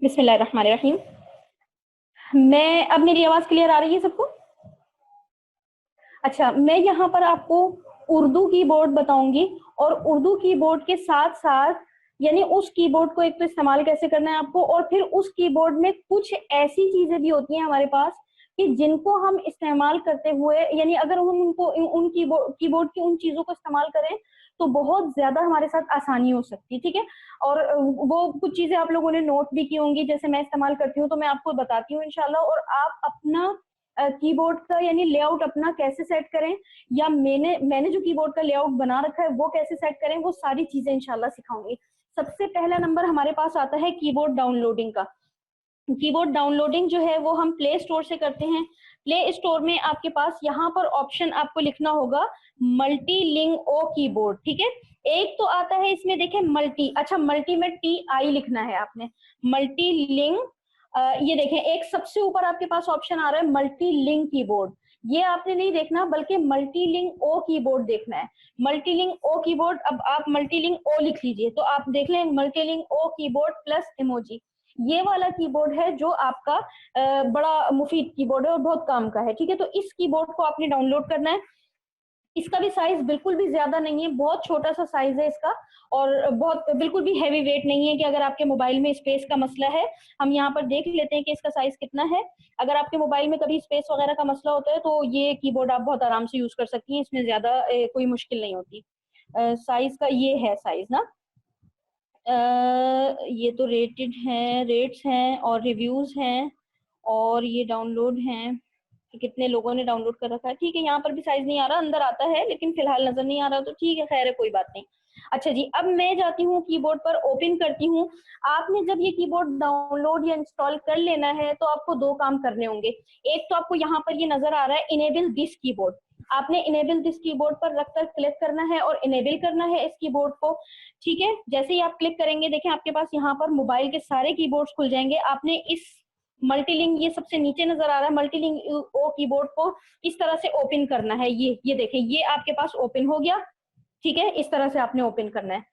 बिस्मिल्लाहिर्रहमानिर्रहीम। मैं अब मेरी आवाज क्लियर आ रही है सबको? अच्छा, मैं यहाँ पर आपको उर्दू कीबोर्ड बताऊंगी और उर्दू कीबोर्ड के साथ साथ यानी उस कीबोर्ड को एक तो इस्तेमाल कैसे करना है आपको, और फिर उस कीबोर्ड में कुछ ऐसी चीजें भी होती हैं हमारे पास कि जिनको हम इस्तेमाल करते हुए यानी अगर हम उनको उन कीबोर्ड की उन चीजों को इस्तेमाल करें तो बहुत ज्यादा हमारे साथ आसानी हो सकती है। ठीक है, और वो कुछ चीजें आप लोगों ने नोट भी की होंगी, जैसे मैं इस्तेमाल करती हूँ तो मैं आपको बताती हूँ इंशाल्लाह। और आप अपना कीबोर्ड का यानी लेआउट अपना कैसे सेट करें, या मैंने जो कीबोर्ड का लेआउट बना रखा है वो कैसे सेट करें, वो सारी चीजें इंशाल्लाह सिखाऊंगी। सबसे पहला नंबर हमारे पास आता है कीबोर्ड डाउनलोडिंग का। कीबोर्ड डाउनलोडिंग जो है वो हम प्ले स्टोर से करते हैं। प्ले स्टोर में आपके पास यहाँ पर ऑप्शन आपको लिखना होगा मल्टी लिंक ओ कीबोर्ड। ठीक है, एक तो आता है इसमें देखें मल्टी, अच्छा मल्टी में TI लिखना है आपने, मल्टी लिंक। ये देखें एक सबसे ऊपर आपके पास ऑप्शन आ रहा है मल्टी लिंक कीबोर्ड, ये आपने नहीं देखना बल्कि मल्टी लिंक ओ कीबोर्ड देखना है। मल्टी लिंक ओ कीबोर्ड, अब आप मल्टी लिंक ओ लिख लीजिए तो आप देख लें मल्टी लिंक ओ कीबोर्ड प्लस इमोजी, ये वाला कीबोर्ड है जो आपका बड़ा मुफीद कीबोर्ड है और बहुत काम का है। ठीक है, तो इस कीबोर्ड को आपने डाउनलोड करना है। इसका भी साइज बिल्कुल भी ज्यादा नहीं है, बहुत छोटा सा साइज है इसका, और बहुत बिल्कुल भी हैवी वेट नहीं है कि अगर आपके मोबाइल में स्पेस का मसला है। हम यहाँ पर देख लेते हैं कि इसका साइज कितना है। अगर आपके मोबाइल में कभी स्पेस वगैरह का मसला होता है तो ये कीबोर्ड आप बहुत आराम से यूज कर सकती हैं, इसमें ज्यादा कोई मुश्किल नहीं होती। साइज का ये है साइज ना। ये तो रेटेड है, रेट्स हैं और रिव्यूज हैं और ये डाउनलोड हैं कि कितने लोगों ने डाउनलोड कर रखा है। ठीक है, यहाँ पर भी साइज नहीं आ रहा, अंदर आता है लेकिन फिलहाल नजर नहीं आ रहा, तो ठीक है, खैर है, कोई बात नहीं। अच्छा जी, अब मैं जाती हूँ कीबोर्ड पर, ओपन करती हूँ। आपने जब ये कीबोर्ड डाउनलोड या इंस्टॉल कर लेना है तो आपको दो काम करने होंगे। एक तो आपको यहाँ पर ये नजर आ रहा है इनेबल दिस कीबोर्ड, आपने इनेबल दिस कीबोर्ड पर रखकर क्लिक करना है और इनेबल करना है इस कीबोर्ड को। ठीक है, जैसे ही आप क्लिक करेंगे देखें आपके पास यहाँ पर मोबाइल के सारे कीबोर्ड्स खुल जाएंगे। आपने इस मल्टीलिंक, ये सबसे नीचे नजर आ रहा है मल्टीलिंक ओ कीबोर्ड को इस तरह से ओपन करना है। ये देखें, ये आपके पास ओपन हो गया। ठीक है, इस तरह से आपने ओपन करना है,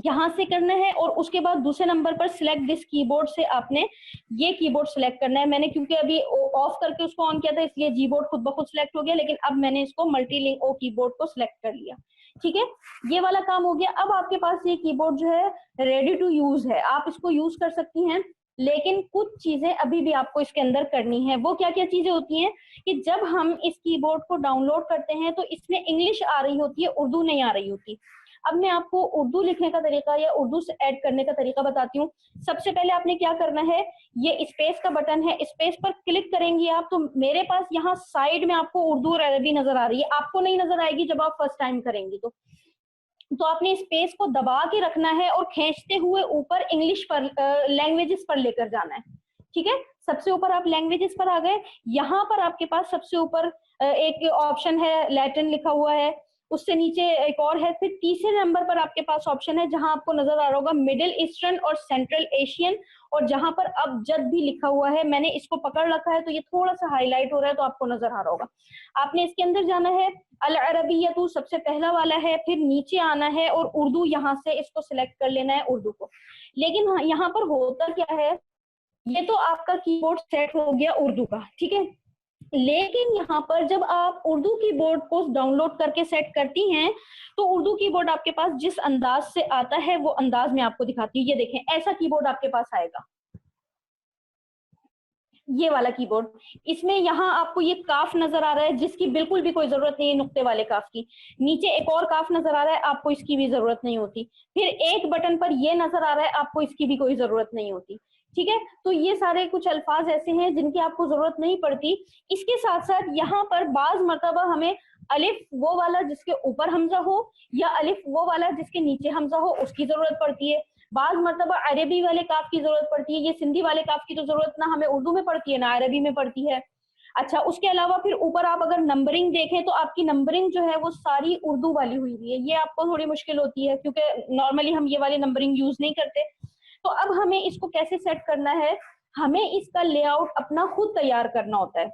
यहाँ से करना है। और उसके बाद दूसरे नंबर पर सिलेक्ट दिस कीबोर्ड से आपने ये कीबोर्ड सिलेक्ट करना है। मैंने क्योंकि अभी ऑफ करके उसको ऑन किया था इसलिए जीबोर्ड खुद ब खुद सिलेक्ट हो गया, लेकिन अब मैंने इसको मल्टीलिंक ओ कीबोर्ड को सिलेक्ट कर लिया। ठीक है, ये वाला काम हो गया। अब आपके पास ये कीबोर्ड जो है रेडी टू यूज है, आप इसको यूज कर सकती हैं, लेकिन कुछ चीजें अभी भी आपको इसके अंदर करनी है। वो क्या क्या चीजें होती हैं कि जब हम इस कीबोर्ड को डाउनलोड करते हैं तो इसमें इंग्लिश आ रही होती है, उर्दू नहीं आ रही होती। अब मैं आपको उर्दू लिखने का तरीका या उर्दू से ऐड करने का तरीका बताती हूँ। सबसे पहले आपने क्या करना है, ये स्पेस का बटन है, स्पेस पर क्लिक करेंगे आप तो मेरे पास यहाँ साइड में आपको उर्दू और अरबी नजर आ रही है, आपको नहीं नजर आएगी जब आप फर्स्ट टाइम करेंगी तो आपने स्पेस को दबा के रखना है और खींचते हुए ऊपर इंग्लिश पर लैंग्वेजेस पर लेकर जाना है। ठीक है, सबसे ऊपर आप लैंग्वेजेस पर आ गए। यहाँ पर आपके पास सबसे ऊपर एक ऑप्शन है लैटिन लिखा हुआ है, उससे नीचे एक और है, फिर तीसरे नंबर पर आपके पास ऑप्शन है जहां आपको नजर आ रहा होगा मिडिल ईस्टर्न और सेंट्रल एशियन, और जहां पर अबजद भी लिखा हुआ है। मैंने इसको पकड़ रखा है तो ये थोड़ा सा हाईलाइट हो रहा है तो आपको नजर आ रहा होगा। आपने इसके अंदर जाना है, अल अरबियतु सबसे पहला वाला है, फिर नीचे आना है और उर्दू यहाँ से इसको सिलेक्ट कर लेना है उर्दू को। लेकिन यहाँ पर होता क्या है, ये तो आपका कीबोर्ड सेट हो गया उर्दू का। ठीक है, लेकिन यहाँ पर जब आप उर्दू कीबोर्ड को डाउनलोड करके सेट करती हैं तो उर्दू कीबोर्ड आपके पास जिस अंदाज से आता है वो अंदाज में आपको दिखाती हूँ। ये देखें, ऐसा कीबोर्ड आपके पास आएगा, ये वाला कीबोर्ड। इसमें यहाँ आपको ये काफ नजर आ रहा है जिसकी बिल्कुल भी कोई जरूरत नहीं है, नुक्ते वाले काफ की। नीचे एक और काफ नजर आ रहा है, आपको इसकी भी जरूरत नहीं होती। फिर एक बटन पर ये नजर आ रहा है, आपको इसकी भी कोई जरूरत नहीं होती। ठीक है, तो ये सारे कुछ अल्फाज ऐसे हैं जिनकी आपको जरूरत नहीं पड़ती। इसके साथ साथ यहाँ पर बाज मर्तबा हमें अलिफ वो वाला जिसके ऊपर हमजा हो या अलिफ वो वाला जिसके नीचे हमजा हो उसकी जरूरत पड़ती है। बाज मरतबा अरबी वाले काफ की जरूरत पड़ती है, ये सिंधी वाले काफ की तो जरूरत ना हमें उर्दू में पड़ती है ना अरबी में पड़ती है। अच्छा, उसके अलावा फिर ऊपर आप अगर नंबरिंग देखें तो आपकी नंबरिंग जो है वो सारी उर्दू वाली हुई हुई है, ये आपको थोड़ी मुश्किल होती है क्योंकि नॉर्मली हम ये वाली नंबरिंग यूज नहीं करते। तो अब हमें इसको कैसे सेट करना है, हमें इसका लेआउट अपना खुद तैयार करना होता है।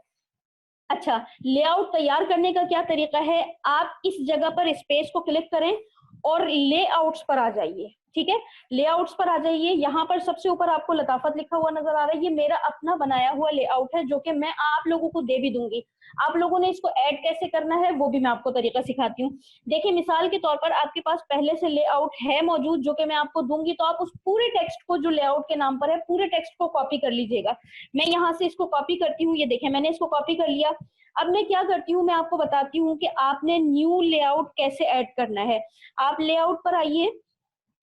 अच्छा, लेआउट तैयार करने का क्या तरीका है, आप इस जगह पर स्पेस को क्लिक करें और लेआउट्स पर आ जाइए। ठीक है, लेआउट्स पर आ जाइए। यहाँ पर सबसे ऊपर आपको लताफत लिखा हुआ नजर आ रहा है, ये मेरा अपना बनाया हुआ लेआउट है जो कि मैं आप लोगों को दे भी दूंगी। आप लोगों ने इसको ऐड कैसे करना है वो भी मैं आपको तरीका सिखाती हूँ। देखिए मिसाल के तौर पर आपके पास पहले से लेआउट है मौजूद जो कि मैं आपको दूंगी, तो आप उस पूरे टेक्स्ट को जो लेआउट के नाम पर है पूरे टेक्स्ट को कॉपी कर लीजिएगा। मैं यहाँ से इसको कॉपी करती हूँ, ये देखें मैंने इसको कॉपी कर लिया। अब मैं क्या करती हूँ, मैं आपको बताती हूँ कि आपने न्यू लेआउट कैसे ऐड करना है। आप लेआउट पर आइए,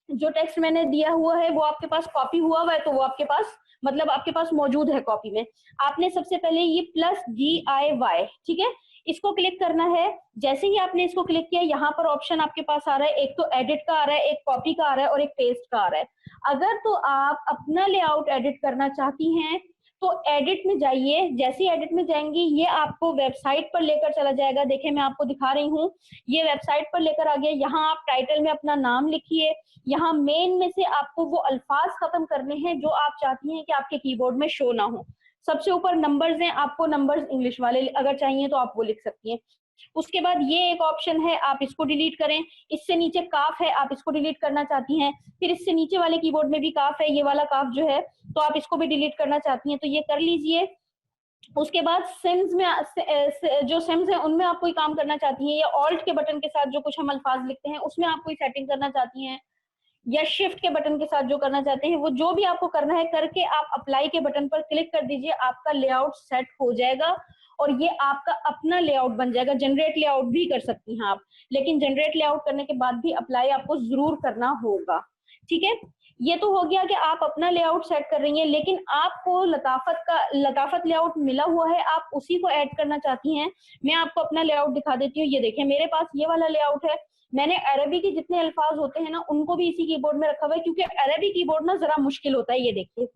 जो टेक्स्ट मैंने दिया हुआ है वो आपके पास कॉपी हुआ है, तो वो आपके पास मतलब आपके पास मौजूद है कॉपी में। आपने सबसे पहले ये +DIY, ठीक है, इसको क्लिक करना है। जैसे ही आपने इसको क्लिक किया, यहाँ पर ऑप्शन आपके पास आ रहा है, एक तो एडिट का आ रहा है, एक कॉपी का आ रहा है और एक पेस्ट का आ रहा है। अगर तो आप अपना लेआउट एडिट करना चाहती हैं तो एडिट में जाइए। जैसे ही एडिट में जाएंगी ये आपको वेबसाइट पर लेकर चला जाएगा। देखिए मैं आपको दिखा रही हूँ, ये वेबसाइट पर लेकर आ गया। यहाँ आप टाइटल में अपना नाम लिखिए, यहाँ मेन में से आपको वो अल्फाज खत्म करने हैं जो आप चाहती हैं कि आपके कीबोर्ड में शो ना हो। सबसे ऊपर नंबर्स हैं, आपको नंबर्स इंग्लिश वाले अगर चाहिए तो आप वो लिख सकती हैं। उसके बाद ये एक ऑप्शन है, आप इसको डिलीट करें। इससे नीचे काफ है, आप इसको डिलीट करना चाहती हैं। फिर इससे नीचे वाले कीबोर्ड में भी काफ है, ये वाला काफ जो है, तो आप इसको भी डिलीट करना चाहती हैं तो ये कर लीजिए। उसके बाद सिम्स में जो सिम्स है उनमें आप कोई काम करना चाहती हैं या ऑल्ट के बटन के साथ जो कुछ हम अल्फाज लिखते हैं उसमें आप कोई सेटिंग करना चाहती हैं या शिफ्ट के बटन के साथ जो करना चाहते हैं, वो जो भी आपको करना है करके आप अप्लाई के बटन पर क्लिक कर दीजिए। आपका लेआउट सेट हो जाएगा और ये आपका अपना लेआउट बन जाएगा। जनरेट लेआउट भी कर सकती हैं आप, लेकिन जनरेट लेआउट करने के बाद भी अप्लाई आपको जरूर करना होगा। ठीक है, ये तो हो गया कि आप अपना लेआउट सेट कर रही हैं, लेकिन आपको लताफत लेआउट मिला हुआ है, आप उसी को ऐड करना चाहती हैं। मैं आपको अपना लेआउट दिखा देती हूँ। ये देखिए मेरे पास ये वाला लेआउट है। मैंने अरबी के जितने अल्फाज होते हैं ना उनको भी इसी कीबोर्ड में रखा हुआ है, क्योंकि अरबी कीबोर्ड ना जरा मुश्किल होता है। ये देखिए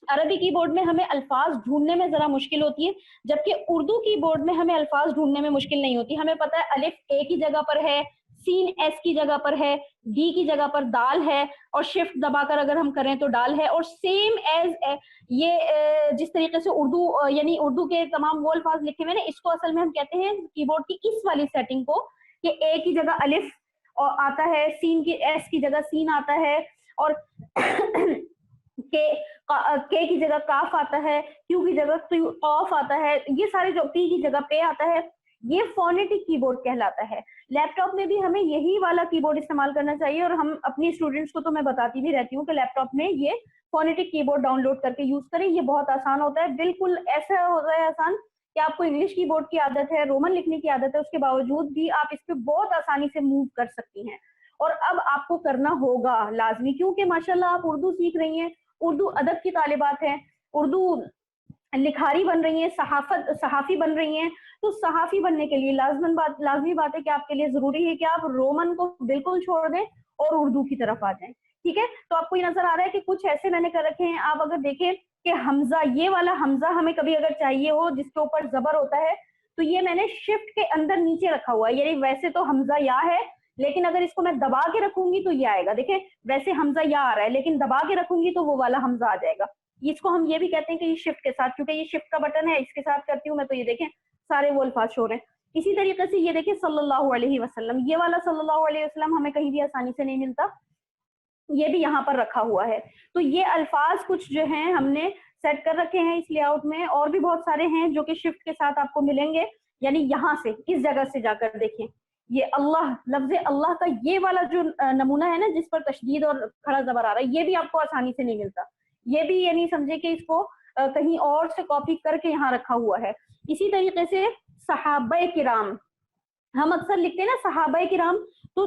अरबी कीबोर्ड में हमें अल्फाज ढूंढने में जरा मुश्किल होती है, जबकि उर्दू कीबोर्ड में हमें अल्फाज ढूंढने में मुश्किल नहीं होती। हमें पता है अलिफ ए की जगह पर है, सीन एस की जगह पर है, डी की जगह पर दाल है और शिफ्ट दबाकर अगर हम करें तो डाल है। और सेम एज ये जिस तरीके से उर्दू यानी उर्दू के तमाम वो अल्फाज लिखे हुए हैं, इसको असल में हम कहते हैं कीबोर्ड की इस वाली सेटिंग को कि ए की जगह अलिफ और आता है, सीन की एस की जगह सीन आता है और के की जगह काफ आता है, क्यू की जगह ऑफ आता है, ये सारे जो पी की जगह पे आता है, ये फोनेटिक कीबोर्ड कहलाता है। लैपटॉप में भी हमें यही वाला कीबोर्ड इस्तेमाल करना चाहिए और हम अपनी स्टूडेंट्स को तो मैं बताती भी रहती हूँ कि लैपटॉप में ये फोनेटिक कीबोर्ड डाउनलोड करके यूज करें। ये बहुत आसान होता है, बिल्कुल ऐसा होता है आसान कि आपको इंग्लिश कीबोर्ड की आदत है, रोमन लिखने की आदत है, उसके बावजूद भी आप इस पे बहुत आसानी से मूव कर सकती हैं। और अब आपको करना होगा लाजमी, क्योंकि माशाल्लाह आप उर्दू सीख रही हैं, उर्दू अदब की तालिबात हैं, उर्दू लिखारी बन रही हैं, सहाफी बन रही हैं। तो सहाफी बनने के लिए लाजमी बात है कि आपके लिए जरूरी है कि आप रोमन को बिल्कुल छोड़ दें और उर्दू की तरफ आ जाएं। ठीक है, तो आपको ये नजर आ रहा है कि कुछ ऐसे मैंने कर रखे हैं। आप अगर देखें कि हमजा, ये वाला हमजा हमें कभी अगर चाहिए हो जिसके ऊपर जबर होता है, तो ये मैंने शिफ्ट के अंदर नीचे रखा हुआ है। यानी वैसे तो हमजा या है, लेकिन अगर इसको मैं दबा के रखूंगी तो ये आएगा। देखें वैसे हमजा या आ रहा है, लेकिन दबा के रखूंगी तो वो वाला हमजा आ जाएगा। इसको हम ये भी कहते हैं कि ये शिफ्ट के साथ, क्योंकि ये शिफ्ट का बटन है, इसके साथ करती हूँ मैं तो ये देखें सारे वो अल्फाज शो रहे हैं। इसी तरीके से ये देखें सल्लल्लाहु अलैहि वसल्लम, ये वाला सल्लल्लाहु अलैहि वसल्लम हमें कहीं भी आसानी से नहीं मिलता, ये भी यहाँ पर रखा हुआ है। तो ये अल्फाज कुछ जो हैं हमने सेट कर रखे हैं इस लेआउट में, और भी बहुत सारे हैं जो कि शिफ्ट के साथ आपको मिलेंगे। यानी यहाँ से इस जगह से जाकर देखें, ये अल्लाह, लफ्ज अल्लाह का ये वाला जो नमूना है ना जिस पर तशदीद और खड़ा जबर आ रहा है, ये भी आपको आसानी से नहीं मिलता। ये भी यानी समझे कि इसको कहीं और से कॉपी करके यहाँ रखा हुआ है। इसी तरीके से सहाबाए किराम, हम अक्सर लिखते हैं ना सहाबाए किराम, तो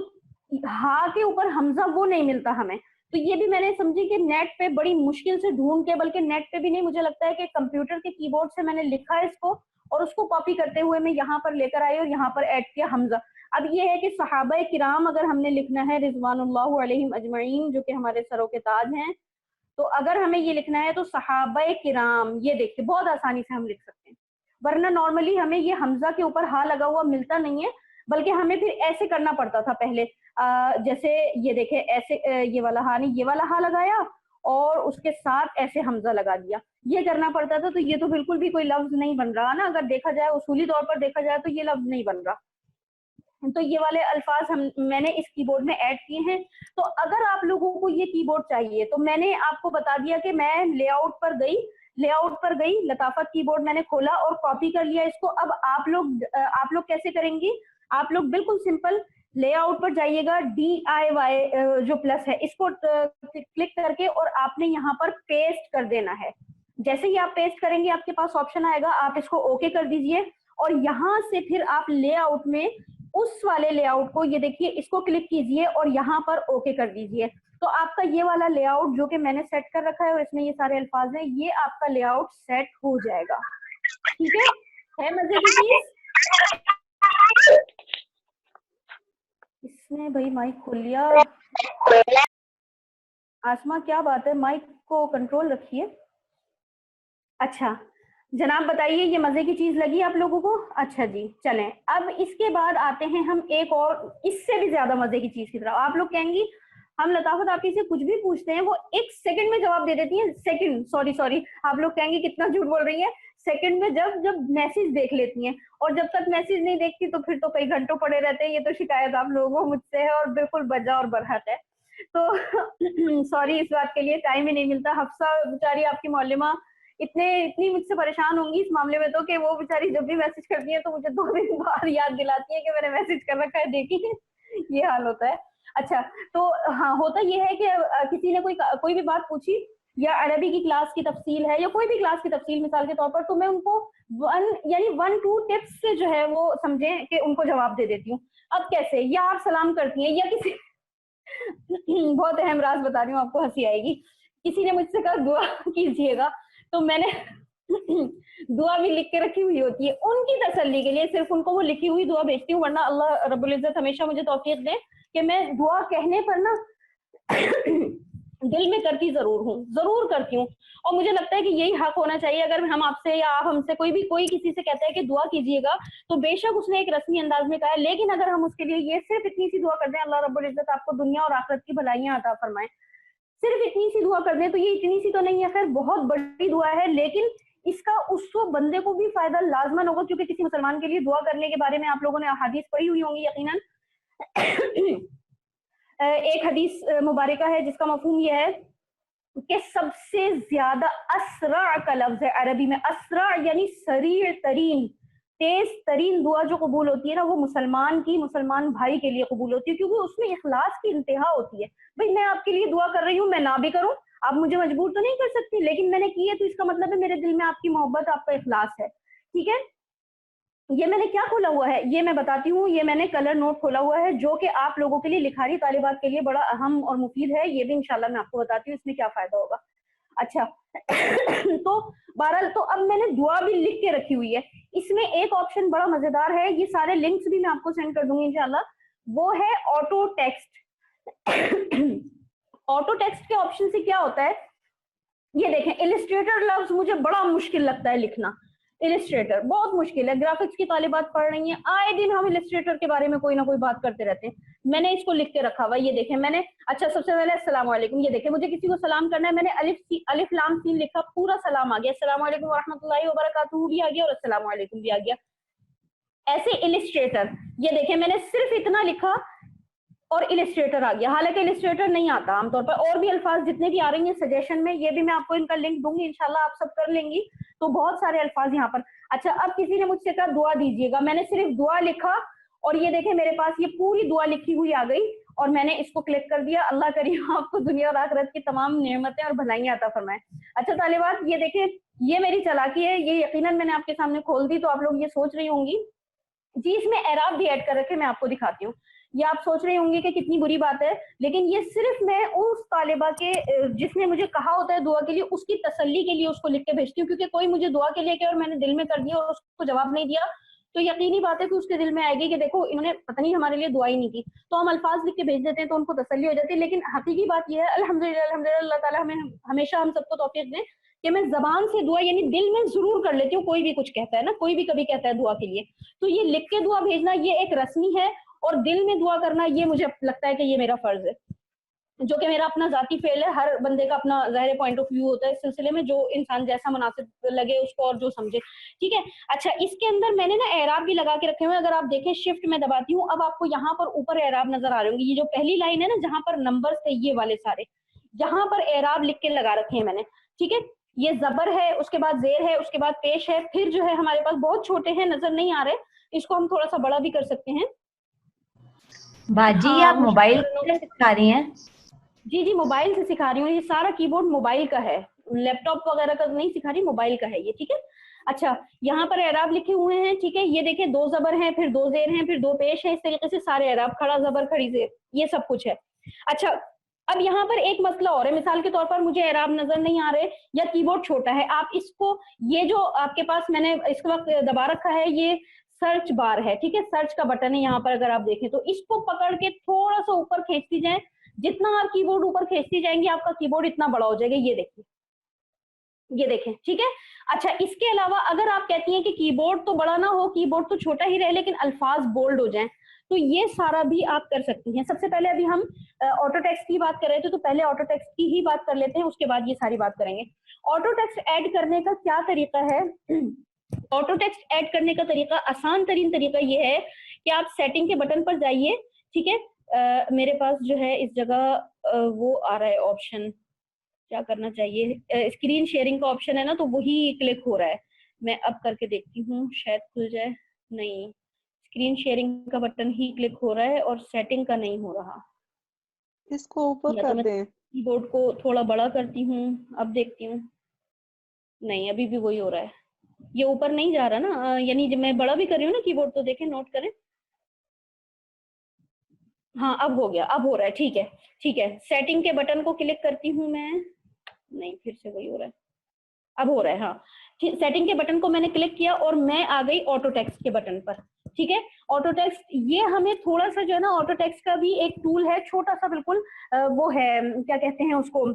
हा के ऊपर हमजा वो नहीं मिलता हमें। तो ये भी मैंने समझी कि नेट पे बड़ी मुश्किल से ढूंढ के, बल्कि नेट पे भी नहीं, मुझे लगता है कि कंप्यूटर के कीबोर्ड से मैंने लिखा है इसको और उसको कॉपी करते हुए मैं यहाँ पर लेकर आई और यहाँ पर ऐड किया हमजा। अब ये है कि सहाबाए किराम अगर हमने लिखना है रिजवानुल्लाह अलैहिम अजमईन, जो कि हमारे सरों के ताज हैं, तो अगर हमें ये लिखना है तो सहाबाए किराम, ये देखिए बहुत आसानी से हम लिख सकते हैं। वरना नॉर्मली हमें ये हमजा के ऊपर हा लगा हुआ मिलता नहीं है, बल्कि हमें फिर ऐसे करना पड़ता था पहले। जैसे ये देखे ऐसे ये वाला हा नहीं, ये वाला हा लगाया और उसके साथ ऐसे हमजा लगा दिया, ये करना पड़ता था। तो ये तो बिल्कुल भी कोई लफ्ज नहीं बन रहा ना, अगर देखा जाए उसूली तौर पर देखा जाए तो ये लफ्ज नहीं बन रहा। तो ये वाले अल्फाज मैंने इस कीबोर्ड में ऐड किए हैं। तो अगर आप लोगों को ये कीबोर्ड चाहिए तो मैंने आपको बता दिया कि मैं लेआउट पर गई, लताफत कीबोर्ड मैंने खोला और कॉपी कर लिया इसको। अब आप लोग कैसे करेंगे? आप लोग बिल्कुल सिंपल लेआउट पर जाइएगा, DIY जो प्लस है इसको क्लिक करके और आपने यहाँ पर पेस्ट कर देना है। जैसे ही आप पेस्ट करेंगे आपके पास ऑप्शन आएगा, आप इसको ओके कर दीजिए और यहाँ से फिर आप लेआउट में उस वाले लेआउट को, ये देखिए, इसको क्लिक कीजिए और यहाँ पर ओके कर दीजिए। तो आपका ये वाला लेआउट जो कि मैंने सेट कर रखा है और इसमें ये सारे अल्फाज हैं, ये आपका लेआउट सेट हो जाएगा। ठीक है मजे की चीज? इसने भाई माइक खोल लिया। आसमा क्या बात है, माइक को कंट्रोल रखिए। अच्छा जनाब बताइए, ये मजे की चीज लगी आप लोगों को? अच्छा जी चलें, अब इसके बाद आते हैं हम एक और इससे भी ज्यादा मजे की चीज की तरफ। आप लोग कहेंगी हम लताफत आपकी से कुछ भी पूछते हैं वो 1 सेकंड में जवाब दे देती है। सेकंड, सॉरी, आप लोग कहेंगे कितना झूठ बोल रही है। सेकंड में जब मैसेज देख लेती हैं, और जब तक मैसेज नहीं देखती तो फिर तो कई घंटों पड़े रहते हैं। ये तो शिकायत आप लोगों को मुझसे है और बिल्कुल बजा और बरहत है। तो सॉरी इस बात के लिए, टाइम ही नहीं मिलता। हफ्सा बेचारी आपकी मौलिमा इतनी मुझसे परेशान होंगी इस मामले में तो, कि वो बेचारी जब भी मैसेज करती है तो मुझे 2 दिन बाद याद दिलाती है कि मैंने मैसेज कर रखा है, देखिए ये हाल होता है। अच्छा तो हाँ, होता ये है कि किसी ने कोई भी बात पूछी या अरबी की क्लास की तफसील है या कोई भी क्लास की तफसील मिसाल के तौर पर, तो मैं उनको 1-2 टिप्स से जो है वो समझे कि उनको जवाब दे देती हूँ। अब कैसे, या आप सलाम करती हैं या किसी बहुत अहम राज बता रही हूँ आपको, हंसी आएगी। किसी ने मुझसे कहा दुआ कीजिएगा, तो मैंने दुआ भी लिख के रखी हुई होती है उनकी तसल्ली के लिए, सिर्फ उनको वो लिखी हुई दुआ भेजती हूँ। वरना अल्लाह रब्बुल इज्जत हमेशा मुझे तौफीक दे कि मैं दुआ कहने पर ना दिल में करती जरूर करती हूँ। और मुझे लगता है कि यही हक होना चाहिए। अगर हम आपसे या आप हमसे कोई किसी से कहता है कि दुआ कीजिएगा, तो बेशक उसने एक रस्मी अंदाज में कहा है, लेकिन अगर हम उसके लिए ये सिर्फ इतनी सी दुआ कर दें, अल्लाह रब्बुल इज्जत आपको दुनिया और आखिरत की भलाइयां अता फरमाए, सिर्फ इतनी सी दुआ कर दें, तो ये इतनी सी तो नहीं है, खैर बहुत बड़ी दुआ है, लेकिन इसका उस बंदे को भी फायदा लाजमन होगा। क्योंकि किसी मुसलमान के लिए दुआ करने के बारे में आप लोगों ने हदीस पढ़ी हुई होंगी यकीनन। एक हदीस मुबारका है जिसका मफहूम यह है कि सबसे ज्यादा असरा का लफ्ज है अरबी में। असरा यानी सरीर तरीन, तेज तरीन दुआ जो कबूल होती है ना, वो मुसलमान भाई के लिए कबूल होती है, क्योंकि उसमें इखलास की इंतहा होती है। भाई मैं आपके लिए दुआ कर रही हूँ, मैं ना भी करूं, आप मुझे मजबूर तो नहीं कर सकती, लेकिन मैंने की है तो इसका मतलब है मेरे दिल में आपकी मोहब्बत, आपका इखलास है। ठीक है, ये मैंने क्या खोला हुआ है ये मैं बताती हूँ। ये मैंने कलर नोट खोला हुआ है जो कि आप लोगों के लिए, लिखारी तालिबात के लिए बड़ा अहम और मुफीद है। ये भी इंशाल्लाह मैं आपको बताती हूँ इसमें क्या फायदा होगा। अच्छा तो बहरहाल, तो अब मैंने दुआ भी लिख के रखी हुई है। इसमें एक ऑप्शन बड़ा मजेदार है, ये सारे लिंक्स भी मैं आपको सेंड कर दूंगी इंशाल्लाह, वो है ऑटो टेक्स्ट। ऑटो टेक्स्ट के ऑप्शन से क्या होता है, ये देखें, इलिस्ट्रेटर लफ्ज मुझे बड़ा मुश्किल लगता है लिखना। इलिस्ट्रेटर बहुत मुश्किल है। ग्राफिक्स की तालिबात पढ़ रही हैं, आए दिन हम इलिस्ट्रेटर के बारे में कोई ना कोई बात करते रहते हैं। मैंने इसको लिख के रखा हुआ, ये देखें मैंने। अच्छा सबसे पहले अस्सलाम वालेकुम, ये देखें मुझे किसी को सलाम करना है, मैंने अलिफ लाम सीन लिखा, पूरा सलाम आ गया, अस्सलाम वालेकुम व रहमतुल्लाहि व बरकातुहू भी आ गया और अस्सलाम वालेकुम भी आ गया। ऐसे इलिस्ट्रेटर, ये देखें मैंने सिर्फ इतना लिखा और इलिस्ट्रेटर आ गया। हालांकि इलिस्ट्रेटर नहीं आता आमतौर पर, और भी अल्फाज जितने भी आ रही हैं सजेशन में, ये भी मैं आपको इनका लिंक दूंगी इंशाल्लाह, आप सब कर लेंगी। तो बहुत सारे अल्फाज यहाँ पर। अच्छा अब किसी ने मुझसे कहा दुआ दीजिएगा, मैंने सिर्फ दुआ लिखा और ये देखें मेरे पास ये पूरी दुआ लिखी हुई आ गई और मैंने इसको क्लिक कर दिया। अल्लाह करीम आपको दुनिया और आखिरत की तमाम नेमतें और भलाइयां अता फरमाए। अच्छा तालिबात, ये देखें, ये मेरी चालाकी है, ये यकीनन मैंने आपके सामने खोल दी, तो आप लोग ये सोच रही होंगी जी इसमें एराब भी ऐड कर रखे, मैं आपको दिखाती हूँ। ये आप सोच रहे होंगे कि कितनी बुरी बात है, लेकिन ये सिर्फ मैं उस तालिबा के जिसने मुझे कहा होता है दुआ के लिए, उसकी तसल्ली के लिए उसको लिख के भेजती हूँ। क्योंकि कोई मुझे दुआ के लिए कहे और मैंने दिल में कर दिया और उसको जवाब नहीं दिया, तो यकीनी बात है कि उसके दिल में आएगी कि देखो इन्होंने पता नहीं हमारे लिए दुआ ही नहीं की। तो हम अल्फाज लिख के भेज देते हैं तो उनको तसल्ली हो जाती है। लेकिन हकीकी बात यह है, अल्हम्दुलिल्लाह अल्लाह ताला हमें हमेशा हम सबको तौफीक दें कि मैं जबान से दुआ यानी दिल में जरूर कर लेती हूँ। कोई भी कुछ कहता है ना, कोई भी कभी कहता है दुआ के लिए, तो ये लिख के दुआ भेजना ये एक रस्मी है, और दिल में दुआ करना ये मुझे लगता है कि ये मेरा फर्ज है। जो कि मेरा अपना जाती फेल है। हर बंदे का अपना ज़ाहिर पॉइंट ऑफ व्यू होता है इस सिलसिले में, जो इंसान जैसा मुनासिब लगे उसको और जो समझे, ठीक है। अच्छा, इसके अंदर मैंने ना एराब भी लगा के रखे हुए हैं। अगर आप देखें, शिफ्ट में दबाती हूँ, अब आपको यहाँ पर ऊपर एराब नजर आ रहे होंगे। ये जो पहली लाइन है ना, जहां पर नंबर्स थे ये वाले सारे, यहाँ पर एराब लिख के लगा रखे हैं मैंने, ठीक है। ये जबर है, उसके बाद जेर है, उसके बाद पेश है, फिर जो है हमारे पास बहुत छोटे हैं, नजर नहीं आ रहे, इसको हम थोड़ा सा बड़ा भी कर सकते हैं। बाजी, हाँ, आप मोबाइल से सिखा रही हैं? जी जी, मोबाइल से सिखा रही हूँ। ये सारा कीबोर्ड मोबाइल का है, लैपटॉप वगैरह का नहीं सिखा रही, मोबाइल का है ये, ठीक है। अच्छा, यहाँ पर एराब लिखे हुए हैं, ठीक है। ये देखें, 2 जबर हैं, फिर 2 जेर हैं, फिर 2 पेश है, इस तरीके से सारे एराब, खड़ा जबर खड़ी जेर, ये सब कुछ है। अच्छा, अब यहाँ पर एक मसला और है। मिसाल के तौर पर मुझे एराब नजर नहीं आ रहे या कीबोर्ड छोटा है, आप इसको, ये जो आपके पास मैंने इस वक्त दबा रखा है, ये सर्च बार है, ठीक है। सर्च का बटन है यहाँ पर, अगर आप देखें तो इसको पकड़ के थोड़ा सा ऊपर खींचती जाए, जितना आप कीबोर्ड ऊपर खींचती जाएंगे आपका कीबोर्ड इतना बड़ा हो जाएगा। ये देखिए, ये देखें, ठीक है। अच्छा, इसके अलावा अगर आप कहती हैं कि कीबोर्ड तो बड़ा ना हो, कीबोर्ड तो छोटा ही रहे, लेकिन अल्फाज बोल्ड हो जाएं, तो ये सारा भी आप कर सकती हैं। सबसे पहले अभी हम ऑटो टेक्स्ट की बात कर रहे थे, तो पहले ऑटो टेक्स्ट की ही बात कर लेते हैं, उसके बाद ये सारी बात करेंगे। ऑटो टेक्स्ट ऐड करने का क्या तरीका है? ऑटो टेक्स्ट ऐड करने का तरीका, आसान तरीन तरीका ये है कि आप सेटिंग के बटन पर जाइए, ठीक है। मेरे पास जो है इस जगह वो आ रहा है ऑप्शन, क्या करना चाहिए, स्क्रीन शेयरिंग का ऑप्शन है ना, तो वही क्लिक हो रहा है। मैं अब करके देखती हूँ, शायद खुल जाए। नहीं, स्क्रीन शेयरिंग का बटन ही क्लिक हो रहा है और सेटिंग का नहीं हो रहा। इसको ऊपर या तो कर मैं दें। कीबोर्ड को थोड़ा बड़ा करती हूँ, अब देखती हूँ। नहीं, अभी भी वही हो रहा है, ये ऊपर नहीं जा रहा ना, यानी जब मैं बड़ा भी कर रही हूँ ना कीबोर्ड, तो देखें, नोट करें। हाँ, अब हो गया, अब हो रहा है, ठीक है, ठीक है। सेटिंग के बटन को क्लिक करती हूँ मैं, नहीं, फिर से वही हो रहा है, अब हो रहा है। हाँ, सेटिंग के बटन को मैंने क्लिक किया और मैं आ गई ऑटो टेक्स्ट के बटन पर, ठीक है। ऑटो टेक्स्ट, ये हमें थोड़ा सा जो है ना, ऑटो टेक्स्ट का भी एक टूल है, छोटा सा बिल्कुल, वो है, क्या कहते हैं उसको,